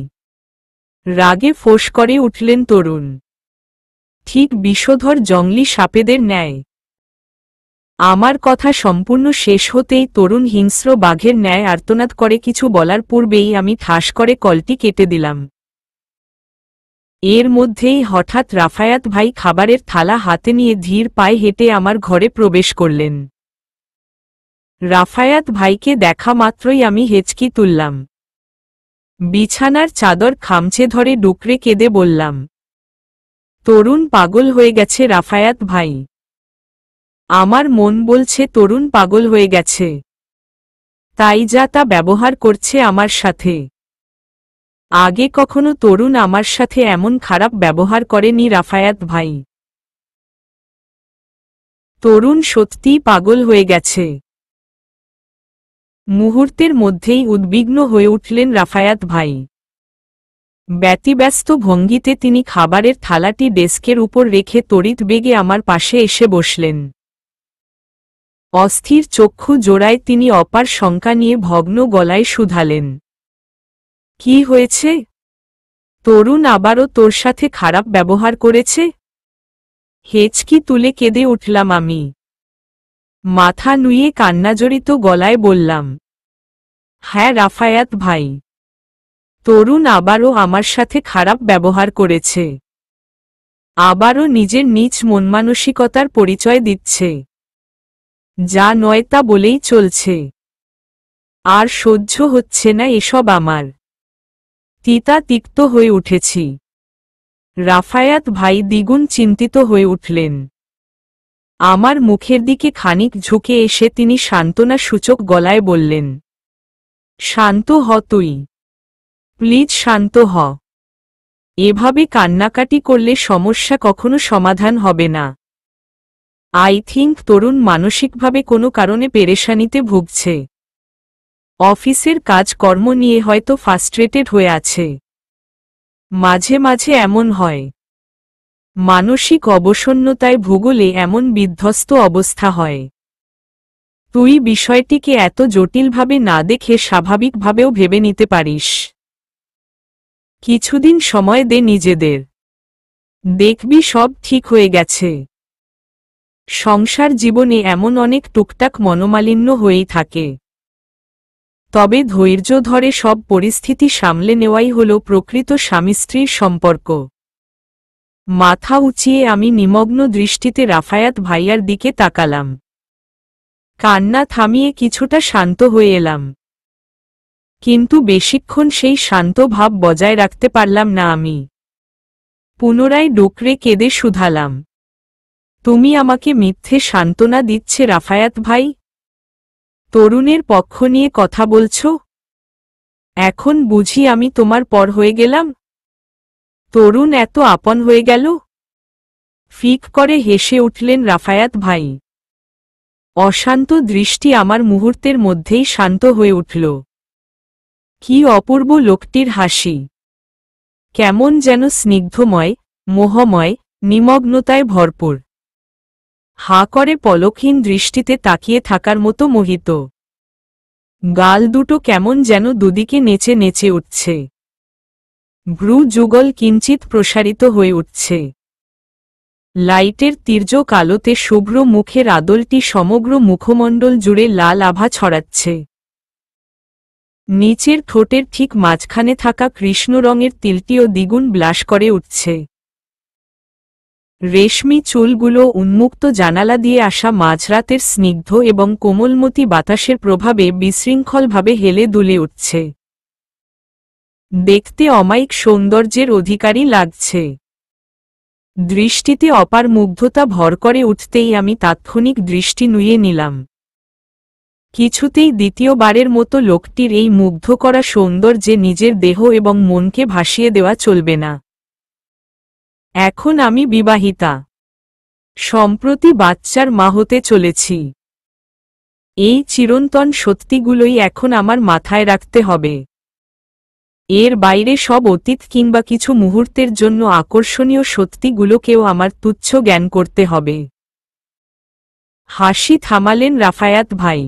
রাগে ফোঁস করে উঠলেন তরুণ, ঠিক বিষধর জংলি সাপেদের ন্যায়। আমার কথা সম্পূর্ণ শেষ হতেই তরুণ হিংস্র বাঘের ন্যায় আর্তনাদ করে কিছু বলার পূর্বেই আমি ঠাস করে কলটি কেটে দিলাম। এর মধ্যেই হঠাৎ রাফায়াত ভাই খাবারের থালা হাতে নিয়ে ধীর পায়ে হেঁটে আমার ঘরে প্রবেশ করলেন। রাফায়াত ভাইকে দেখা মাত্রই আমি হেঁচকি তুললাম। বিছানার চাদর খামচে ধরে ডুকরে কেঁদে বললাম, তরুণ পাগল হয়ে গেছে রাফায়াত ভাই। আমার মন বলছে তরুণ পাগল হয়ে গেছে, তাই যা তা ব্যবহার করছে আমার সাথে। আগে কখনো তরুণ আমার সাথে এমন খারাপ ব্যবহার করেনি রাফায়াত ভাই। তরুণ সত্যিই পাগল হয়ে গেছে। মুহূর্তের মধ্যেই উদ্বিগ্ন হয়ে উঠলেন রাফায়াত ভাই। ব্যতিব্যস্ত ভঙ্গিতে তিনি খাবারের থালাটি ডেস্কের উপর রেখে তড়িৎ বেগে আমার পাশে এসে বসলেন। অস্থির চক্ষু জোড়ায় তিনি অপার শঙ্কা নিয়ে ভগ্ন গলায় শুধালেন, কি হয়েছে? তরুণ আবারও তোর সাথে খারাপ ব্যবহার করেছে? হেঁচকি তুলে কেঁদে উঠলাম আমি। মাথা নুয়ে কান্নাজড়িত গলায় বললাম, হ্যাঁ রাফায়াত ভাই, তরুণ আবারও আমার সাথে খারাপ ব্যবহার করেছে। আবারও নিজের নীচ মনমানসিকতার পরিচয় দিচ্ছে। যা নয় তা বলেই চলছে। আর সহ্য হচ্ছে না এসব আমার। তিতা তিক্ত হয়ে উঠেছি। রাফায়াত ভাই দ্বিগুণ চিন্তিত হয়ে উঠলেন। আমার মুখের দিকে খানিক ঝুঁকে এসে তিনি সান্ত্বনা সূচক গলায় বললেন, শান্ত হ তুই, প্লিজ শান্ত হ। এভাবে কান্নাকাটি করলে সমস্যা কখনো সমাধান হবে না। আই থিংক তরুণ মানসিকভাবে কোনো কারণে পেরেশানিতে ভুগছে। অফিসের কাজকর্ম নিয়ে হয়তো ফ্রাস্ট্রেটেড হয়ে আছে। মাঝে মাঝে এমন হয়। মানসিক অবসন্নতায় ভূগোলে এমন বিধ্বস্ত অবস্থা হয়। তুই বিষয়টিকে এত জটিলভাবে না দেখে স্বাভাবিকভাবেও ভেবে নিতে পারিস। কিছুদিন সময় দে নিজেদের। দেখবি সব ঠিক হয়ে গেছে। সংসার জীবনে এমন অনেক টুকটাক মনোমালিন্য হয়েই থাকে। তবে ধৈর্য ধরে সব পরিস্থিতি সামলে নেওয়াই হল প্রকৃত স্বামী স্ত্রীর সম্পর্ক। মাথা উঁচিয়ে আমি নিমগ্ন দৃষ্টিতে রাফায়াত ভাইয়ার দিকে তাকালাম। কান্না থামিয়ে কিছুটা শান্ত হয়ে এলাম। কিন্তু বেশিক্ষণ সেই শান্ত ভাব বজায় রাখতে পারলাম না আমি। পুনরায় ডুকরে কেঁদে শুধালাম, তুমি আমাকে মিথ্যে সান্ত্বনা দিচ্ছে রাফায়াত ভাই? তরুণের পক্ষ নিয়ে কথা বলছ? এখন বুঝি আমি তোমার পর হয়ে গেলাম? তরুণ এত আপন হয়ে গেল? ফিক করে হেসে উঠলেন রাফায়াত ভাই। অশান্ত দৃষ্টি আমার মুহূর্তের মধ্যেই শান্ত হয়ে উঠল। কি অপূর্ব লোকটির হাসি! কেমন যেন স্নিগ্ধময়, মোহময়, নিমগ্নতায় ভরপুর। হাঁ করে পলকহীন দৃষ্টিতে তাকিয়ে থাকার মতো মোহিত। গাল দুটো কেমন যেন দুদিকে নেচে নেচে উঠছে। ভ্রু যুগল কিঞ্চিত প্রসারিত হয়ে উঠছে। লাইটের তীর্যক আলোতে শুভ্র মুখের আদলটি সমগ্র মুখমণ্ডল জুড়ে লাল আভা ছড়াচ্ছে। নিচের ঠোঁটের ঠিক মাঝখানে থাকা কৃষ্ণ রঙের তিলটিও দ্বিগুণ ব্লাশ করে উঠছে। রেশমি চুলগুলো উন্মুক্ত জানালা দিয়ে আসা মাঝরাতের স্নিগ্ধ এবং কোমলমতি বাতাসের প্রভাবে বিশৃঙ্খলভাবে হেলে দুলে উঠছে। দেখতে অমায়িক সৌন্দর্যের অধিকারী লাগছে। দৃষ্টিতে অপার মুগ্ধতা ভর করে উঠতেই আমি তাৎক্ষণিক দৃষ্টি নুয়ে নিলাম। কিছুতেই দ্বিতীয়বারের মতো লোকটির এই মুগ্ধ করা সৌন্দর্যে নিজের দেহ এবং মনকে ভাসিয়ে দেওয়া চলবে না। এখন আমি বিবাহিতা। সম্প্রতি বাচ্চার মা হতে চলেছি। এই চিরন্তন সত্যিগুলোই এখন আমার মাথায় রাখতে হবে। এর বাইরে সব অতীত কিংবা কিছু মুহূর্তের জন্য আকর্ষণীয় সত্যিগুলোকেও আমার তুচ্ছ জ্ঞান করতে হবে। হাসি থামালেন রাফায়াত ভাই।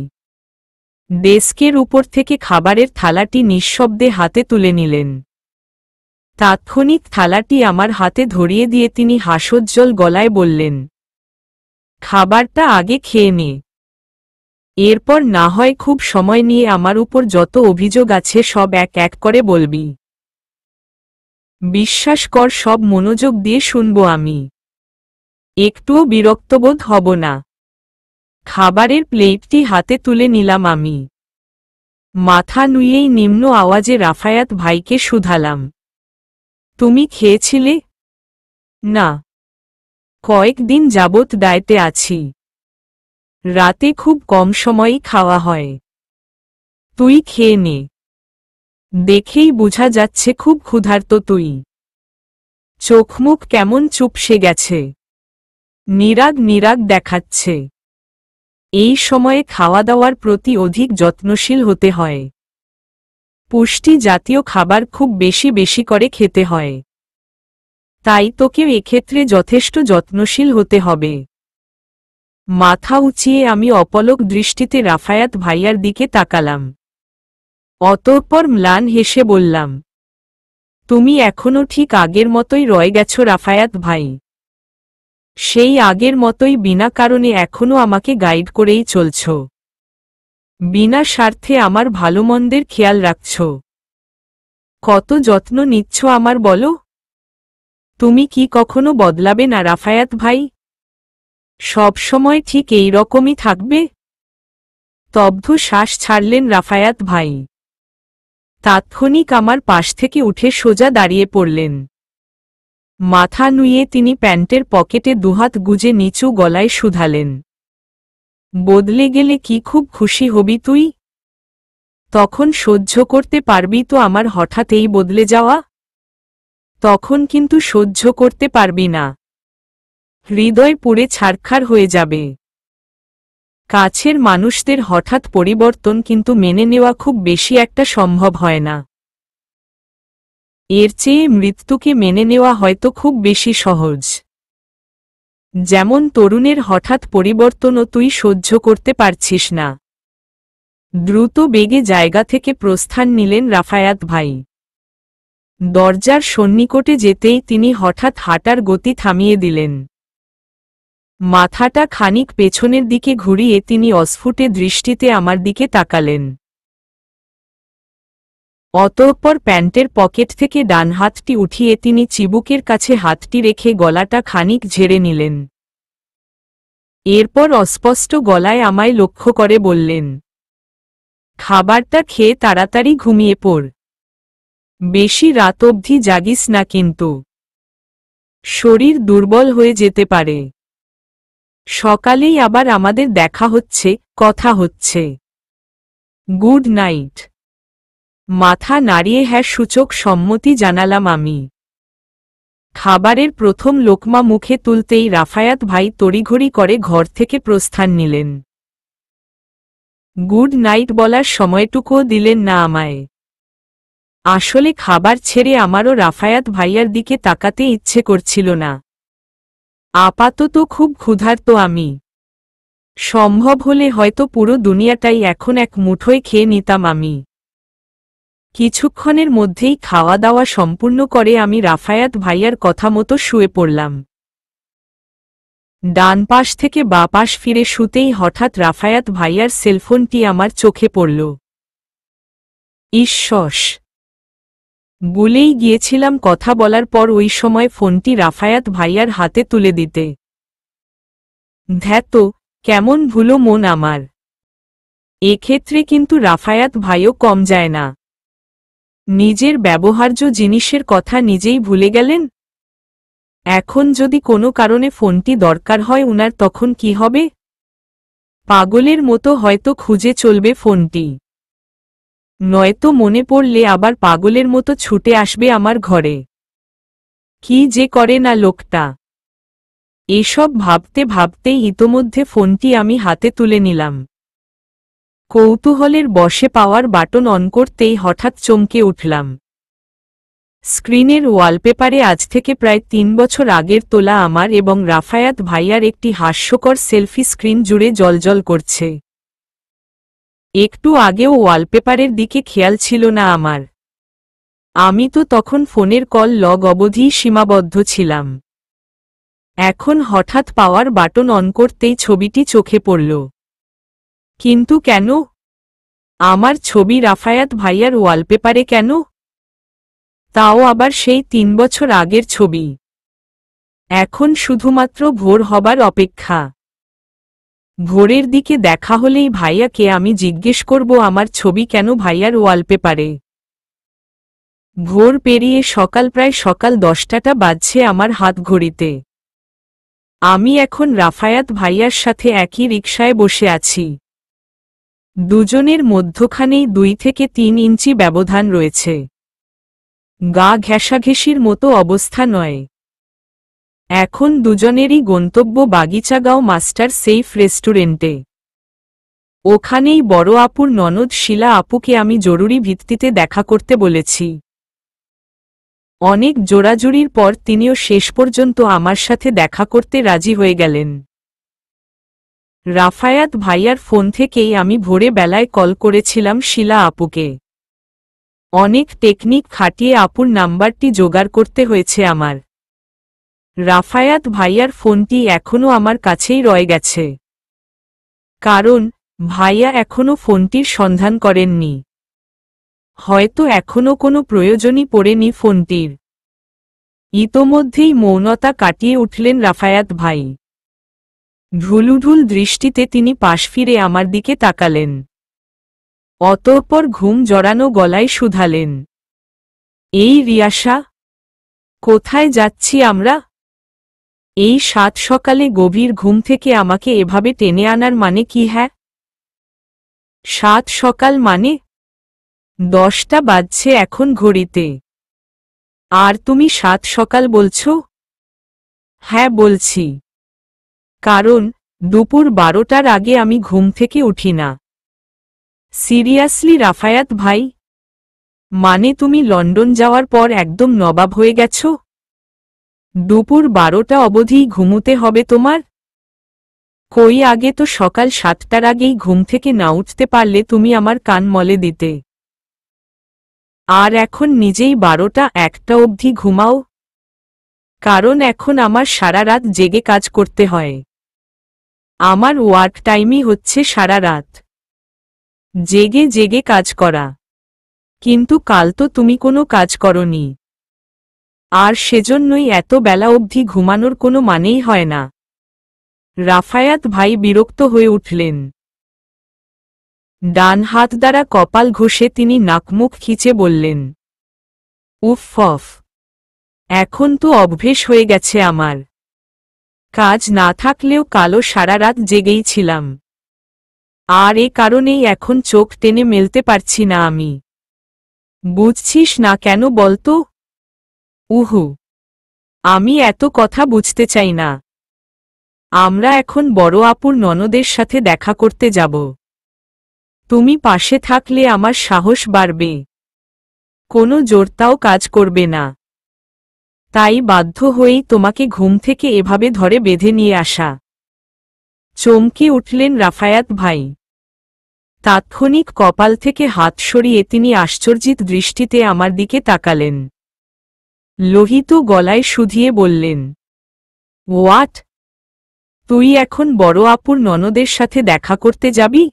ডেস্কের উপর থেকে খাবারের থালাটি নিঃশব্দে হাতে তুলে নিলেন। তাৎক্ষণিক থালাটি আমার হাতে ধরিয়ে দিয়ে তিনি হাসোজ্জ্বল গলায় বললেন, খাবারটা আগে খেয়ে নে। এরপর না হয় খুব সময় নিয়ে আমার উপর যত অভিযোগ আছে সব এক এক করে বলবি। বিশ্বাস কর, সব মনোযোগ দিয়ে শুনব আমি। একটুও বিরক্তবোধ হব না। খাবারের প্লেটটি হাতে তুলে নিলাম আমি। মাথা নুয়েই নিম্ন আওয়াজে রাফায়াত ভাইকে শুধালাম, তুমি খেয়েছিলে? না, কয়েকদিন যাবৎ ডায়েটে আছি। রাতে খুব কম সময়ই খাওয়া হয়। তুই খেয়ে নে। দেখেই বোঝা যাচ্ছে খুব ক্ষুধার্ত তুই। চোখমুখ কেমন চুপসে গেছে। নিরাগ নিরাগ দেখাচ্ছে। এই সময়ে খাওয়া দাওয়ার প্রতি অধিক যত্নশীল হতে হয়। পুষ্টি জাতীয় খাবার খুব বেশি বেশি করে খেতে হয়। তাই তোকেও এক্ষেত্রে যথেষ্ট যত্নশীল হতে হবে। মাথা উঁচিয়ে আমি অপলক দৃষ্টিতে রাফায়াত ভাইয়ার দিকে তাকালাম। অতঃপর ম্লান হেসে বললাম, তুমি এখনো ঠিক আগের মতোই রয়ে গেছো রাফায়াত ভাই। সেই আগের মতোই বিনা কারণে এখনো আমাকে গাইড করেই চলছ। বিনা স্বার্থে আমার ভালোমন্দের খেয়াল রাখছ। কত যত্ন নিচ্ছ আমার বলো। তুমি কি কখনো বদলাবে না রাফায়াত ভাই? সব সময় ঠিক এই রকমই থাকবে? স্তব্ধ শ্বাস ছাড়লেন রাফায়াত ভাই। তাৎক্ষণিক আমার পাশ থেকে উঠে সোজা দাঁড়িয়ে পড়লেন। মাথা নুইয়ে তিনি প্যান্টের পকেটে দুহাত গুজে নিচু গলায় শুধালেন, বদলে গেলে কি খুব খুশি হবি তুই? তখন সহ্য করতে পারবি তো আমার হঠাৎ এই বদলে যাওয়া? তখন কিন্তু সহ্য করতে পারবি না। হৃদয় পুড়ে ছারখার হয়ে যাবে। কাছের মানুষদের হঠাৎ পরিবর্তন কিন্তু মেনে নেওয়া খুব বেশি একটা সম্ভব হয় না। এর চেয়ে মৃত্যুকে মেনে নেওয়া হয়তো খুব বেশি সহজ। যেমন তরুণের হঠাৎ পরিবর্তনও তুই সহ্য করতে পারছিস না। দ্রুত বেগে জায়গা থেকে প্রস্থান নিলেন রাফায়াত ভাই। দরজার সন্নিকটে যেতেই তিনি হঠাৎ হাঁটার গতি থামিয়ে দিলেন। মাথাটা খানিক পেছনের দিকে ঘুরিয়ে তিনি অস্ফুটে দৃষ্টিতে আমার দিকে তাকালেন। অতঃপর প্যান্টের পকেট থেকে ডান হাতটি উঠিয়ে তিনি চিবুকের কাছে হাতটি রেখে গলাটা খানিক ঝেড়ে নিলেন। এরপর অস্পষ্ট গলায় আমায় লক্ষ্য করে বললেন, খাবারটা খেয়ে তাড়াতাড়ি ঘুমিয়ে পড়। বেশি রাত অবধি জাগিস না কিন্তু। শরীর দুর্বল হয়ে যেতে পারে। সকালেই আবার আমাদের দেখা হচ্ছে, কথা হচ্ছে। Good night. মাথা নাড়িয়ে হ্যাঁ সূচক সম্মতি জানালাম আমি। খাবারের প্রথম লোকমা মুখে তুলতেই রাফায়াত ভাই তড়িঘড়ি করে ঘর থেকে প্রস্থান নিলেন। গুড নাইট বলার সময়টুকুও দিলেন না আমায়। আসলে খাবার ছেড়ে আমারও রাফায়াত ভাইয়ার দিকে তাকাতে ইচ্ছে করছিল না। আপাতত খুব ক্ষুধার্ত আমি। সম্ভব হলে হয়তো পুরো দুনিয়াটাই এখন এক মুঠোয় খেয়ে নিতাম আমি। কিছুক্ষণের মধ্যেই খাওয়া দাওয়া সম্পূর্ণ করে আমি রাফায়াত ভাইয়ার কথা মতো শুয়ে পড়লাম। ডান পাশ থেকে বাঁ পাশ ফিরে শুতেই হঠাৎ রাফায়াত ভাইয়ার সেলফোনটি আমার চোখে পড়ল। ঈশ্বর! ভুলেই গিয়েছিলাম কথা বলার পর ওই সময় ফোনটি রাফায়াত ভাইয়ার হাতে তুলে দিতে। ধ্যাত, কেমন ভুলো মন আমার। এক্ষেত্রে কিন্তু রাফায়াত ভাইও কম যায় না। নিজের ব্যবহার্য জিনিসের কথা নিজেই ভুলে গেলেন। এখন যদি কোনো কারণে ফোনটি দরকার হয় উনার তখন কি হবে? পাগলের মতো হয়তো খুঁজে চলবে ফোনটি। নয়তো মনে পড়লে আবার পাগলের মতো ছুটে আসবে আমার ঘরে। কি যে করে না লোকটা। এসব ভাবতে ভাবতেই ইতোমধ্যে ফোনটি আমি হাতে তুলে নিলাম। কৌতূহলের বশে পাওয়ার বাটন অন করতেই হঠাৎ চমকে উঠলাম। স্ক্রিনের ওয়ালপেপারে আজ থেকে প্রায় ৩ বছর আগের তোলা আমার এবং রাফায়াত ভাইয়ার একটি হাস্যকর সেলফি স্ক্রিন জুড়ে জ্বলজ্বল করছে। একটু আগেও ওয়ালপেপারের দিকে খেয়াল ছিল না আমার। আমি তো তখন ফোনের কল লগ অবধিই সীমাবদ্ধ ছিলাম। এখন হঠাৎ পাওয়ার বাটন অন করতেই ছবিটি চোখে পড়ল। কিন্তু কেন? আমার ছবি রাফায়াত ভাইয়ার ওয়ালপেপারে কেন? তাও আবার সেই ৩ বছর আগের ছবি। এখন শুধুমাত্র ভোর হবার অপেক্ষা। ভোরের দিকে দেখা হলেই ভাইয়াকে আমি জিজ্ঞেস করব আমার ছবি কেন ভাইয়ার ওয়ালপেপারে। ভোর পেরিয়ে প্রায় সকাল 10টা বাজছে আমার হাত ঘড়িতে। আমি এখন রাফায়াত ভাইয়ার সাথে একই রিকশায় বসে আছি। দুজনের মধ্যখানেই 2 থেকে 3 ইঞ্চি ব্যবধান রয়েছে। গা ঘেঁষাঘেঁষির মতো অবস্থা নয়। এখন দুজনেরই গন্তব্য বাগিচাগাঁও মাস্টার সেইফ রেস্টুরেন্টে। ওখানেই বড় আপুর ননদ শিলা আপুকে আমি জরুরি ভিত্তিতে দেখা করতে বলেছি। অনেক জোড়াজুড়ির পর তিনিও শেষ পর্যন্ত আমার সাথে দেখা করতে রাজি হয়ে গেলেন। রাফায়াত ভাইয়ার ফোন থেকেই আমি ভোরে বেলায় কল করেছিলাম শিলা আপুকে। অনেক টেকনিক খাটিয়ে আপুর নাম্বারটি জোগাড় করতে হয়েছে আমার। রাফায়াত ভাইয়ার ফোনটি এখনো আমার কাছেই রয়ে গেছে, কারণ ভাইয়া এখনো ফোনটির সন্ধান করেননি। হয়তো এখনো কোনো প্রয়োজনই পড়েনি ফোনটির। ইতোমধ্যেই মৌনতা কাটিয়ে উঠলেন রাফায়াত ভাই। ঢুলুঢুল দৃষ্টিতে তিনি পাশ ফিরে আমার দিকে তাকালেন। অতঃপর ঘুম জড়ানো গলায় শুধালেন, এই রিয়াসা, কোথায় যাচ্ছি আমরা? এই সাত সকালে গভীর ঘুম থেকে আমাকে এভাবে টেনে আনার মানে কি? হ্যাঁ, সাত সকাল মানে 10টা বাজছে এখন ঘড়িতে, আর তুমি সাত সকাল বলছো? হ্যাঁ বলছি, কারণ দুপুর 12টার আগে আমি ঘুম থেকে উঠি না। সিরিয়াসলি রাফায়াত ভাই, মানে তুমি লন্ডন যাওয়ার পর একদম নবাব হয়ে গেছো? দুপুর 12টা অবধিই ঘুমোতে হবে তোমার? কই, আগে তো সকাল 7টার আগেই ঘুম থেকে না উঠতে পারলে তুমি আমার কান মলে দিতে। আর এখন নিজেই 12টা-1টা অবধি ঘুমাও? কারণ এখন আমার সারা রাত জেগে কাজ করতে হয়। আমার ওয়ার্ক টাইমই হচ্ছে সারা রাত জেগে জেগে কাজ করা। কিন্তু কাল তো তুমি কোনো কাজ করনি, আর সেজন্যই এত বেলা অবধি ঘুমানোর কোনো মানেই হয় না। রাফায়াত ভাই বিরক্ত হয়ে উঠলেন। ডান হাত দ্বারা কপাল ঘষে তিনি নাকমুখ খিচে বললেন, উফ, এখন তো অভ্যেস হয়ে গেছে আমার। কাজ না থাকলেও কালও সারা রাত জেগেই ছিলাম, আর এ কারণেই এখন চোখ টেনে মেলতে পারছি না আমি। বুঝছিস না কেন বলতো? উহু, আমি এত কথা বুঝতে চাই না। আমরা এখন বড় আপুর ননদের সাথে দেখা করতে যাব। তুমি পাশে থাকলে আমার সাহস বাড়বে, কোনো জোরতাও কাজ করবে না। তাই বাধ্য হয়েই তোমাকে ঘুম থেকে এভাবে ধরে বেঁধে নিয়ে আসা। চমকে উঠলেন রাফায়াত ভাই। তাৎক্ষণিক কপাল থেকে হাত সরিয়ে তিনি আশ্চর্যিত দৃষ্টিতে আমার দিকে তাকালেন। লোহিত গলায় শুধিয়ে বললেন, হোয়াট? তুই এখন বড় আপুর ননদের সাথে দেখা করতে যাবি?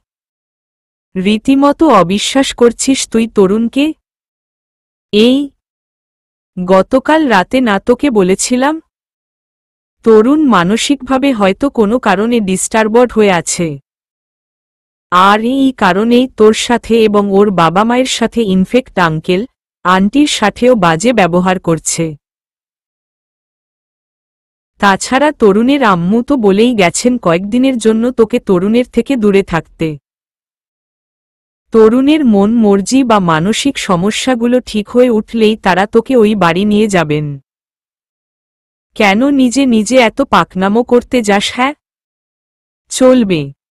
রীতিমতো অবিশ্বাস করছিস তুই তরুণকে? এই গতকাল রাতে না তোকে বলেছিলাম? তরুণ মানসিকভাবে হয়তো কোনো কারণে ডিস্টার্বড হয়ে আছে, আর এই কারণেই তোর সাথে এবং ওর বাবা মায়ের সাথে, ইনফেক্ট আঙ্কেল আন্টির সাথেও বাজে ব্যবহার করছে। তাছাড়া তরুণের আম্মু তো বলেই গেছেন কয়েকদিনের জন্য তোকে তরুণের থেকে দূরে থাকতে। তরুণের মন মর্জি বা মানসিক সমস্যাগুলো ঠিক হয়ে উঠলেই তারা তোকে ওই বাড়ি নিয়ে যাবেন। কেন নিজে নিজে এত পাকনামো করতে যাস? হ্যাঁ, চলবে।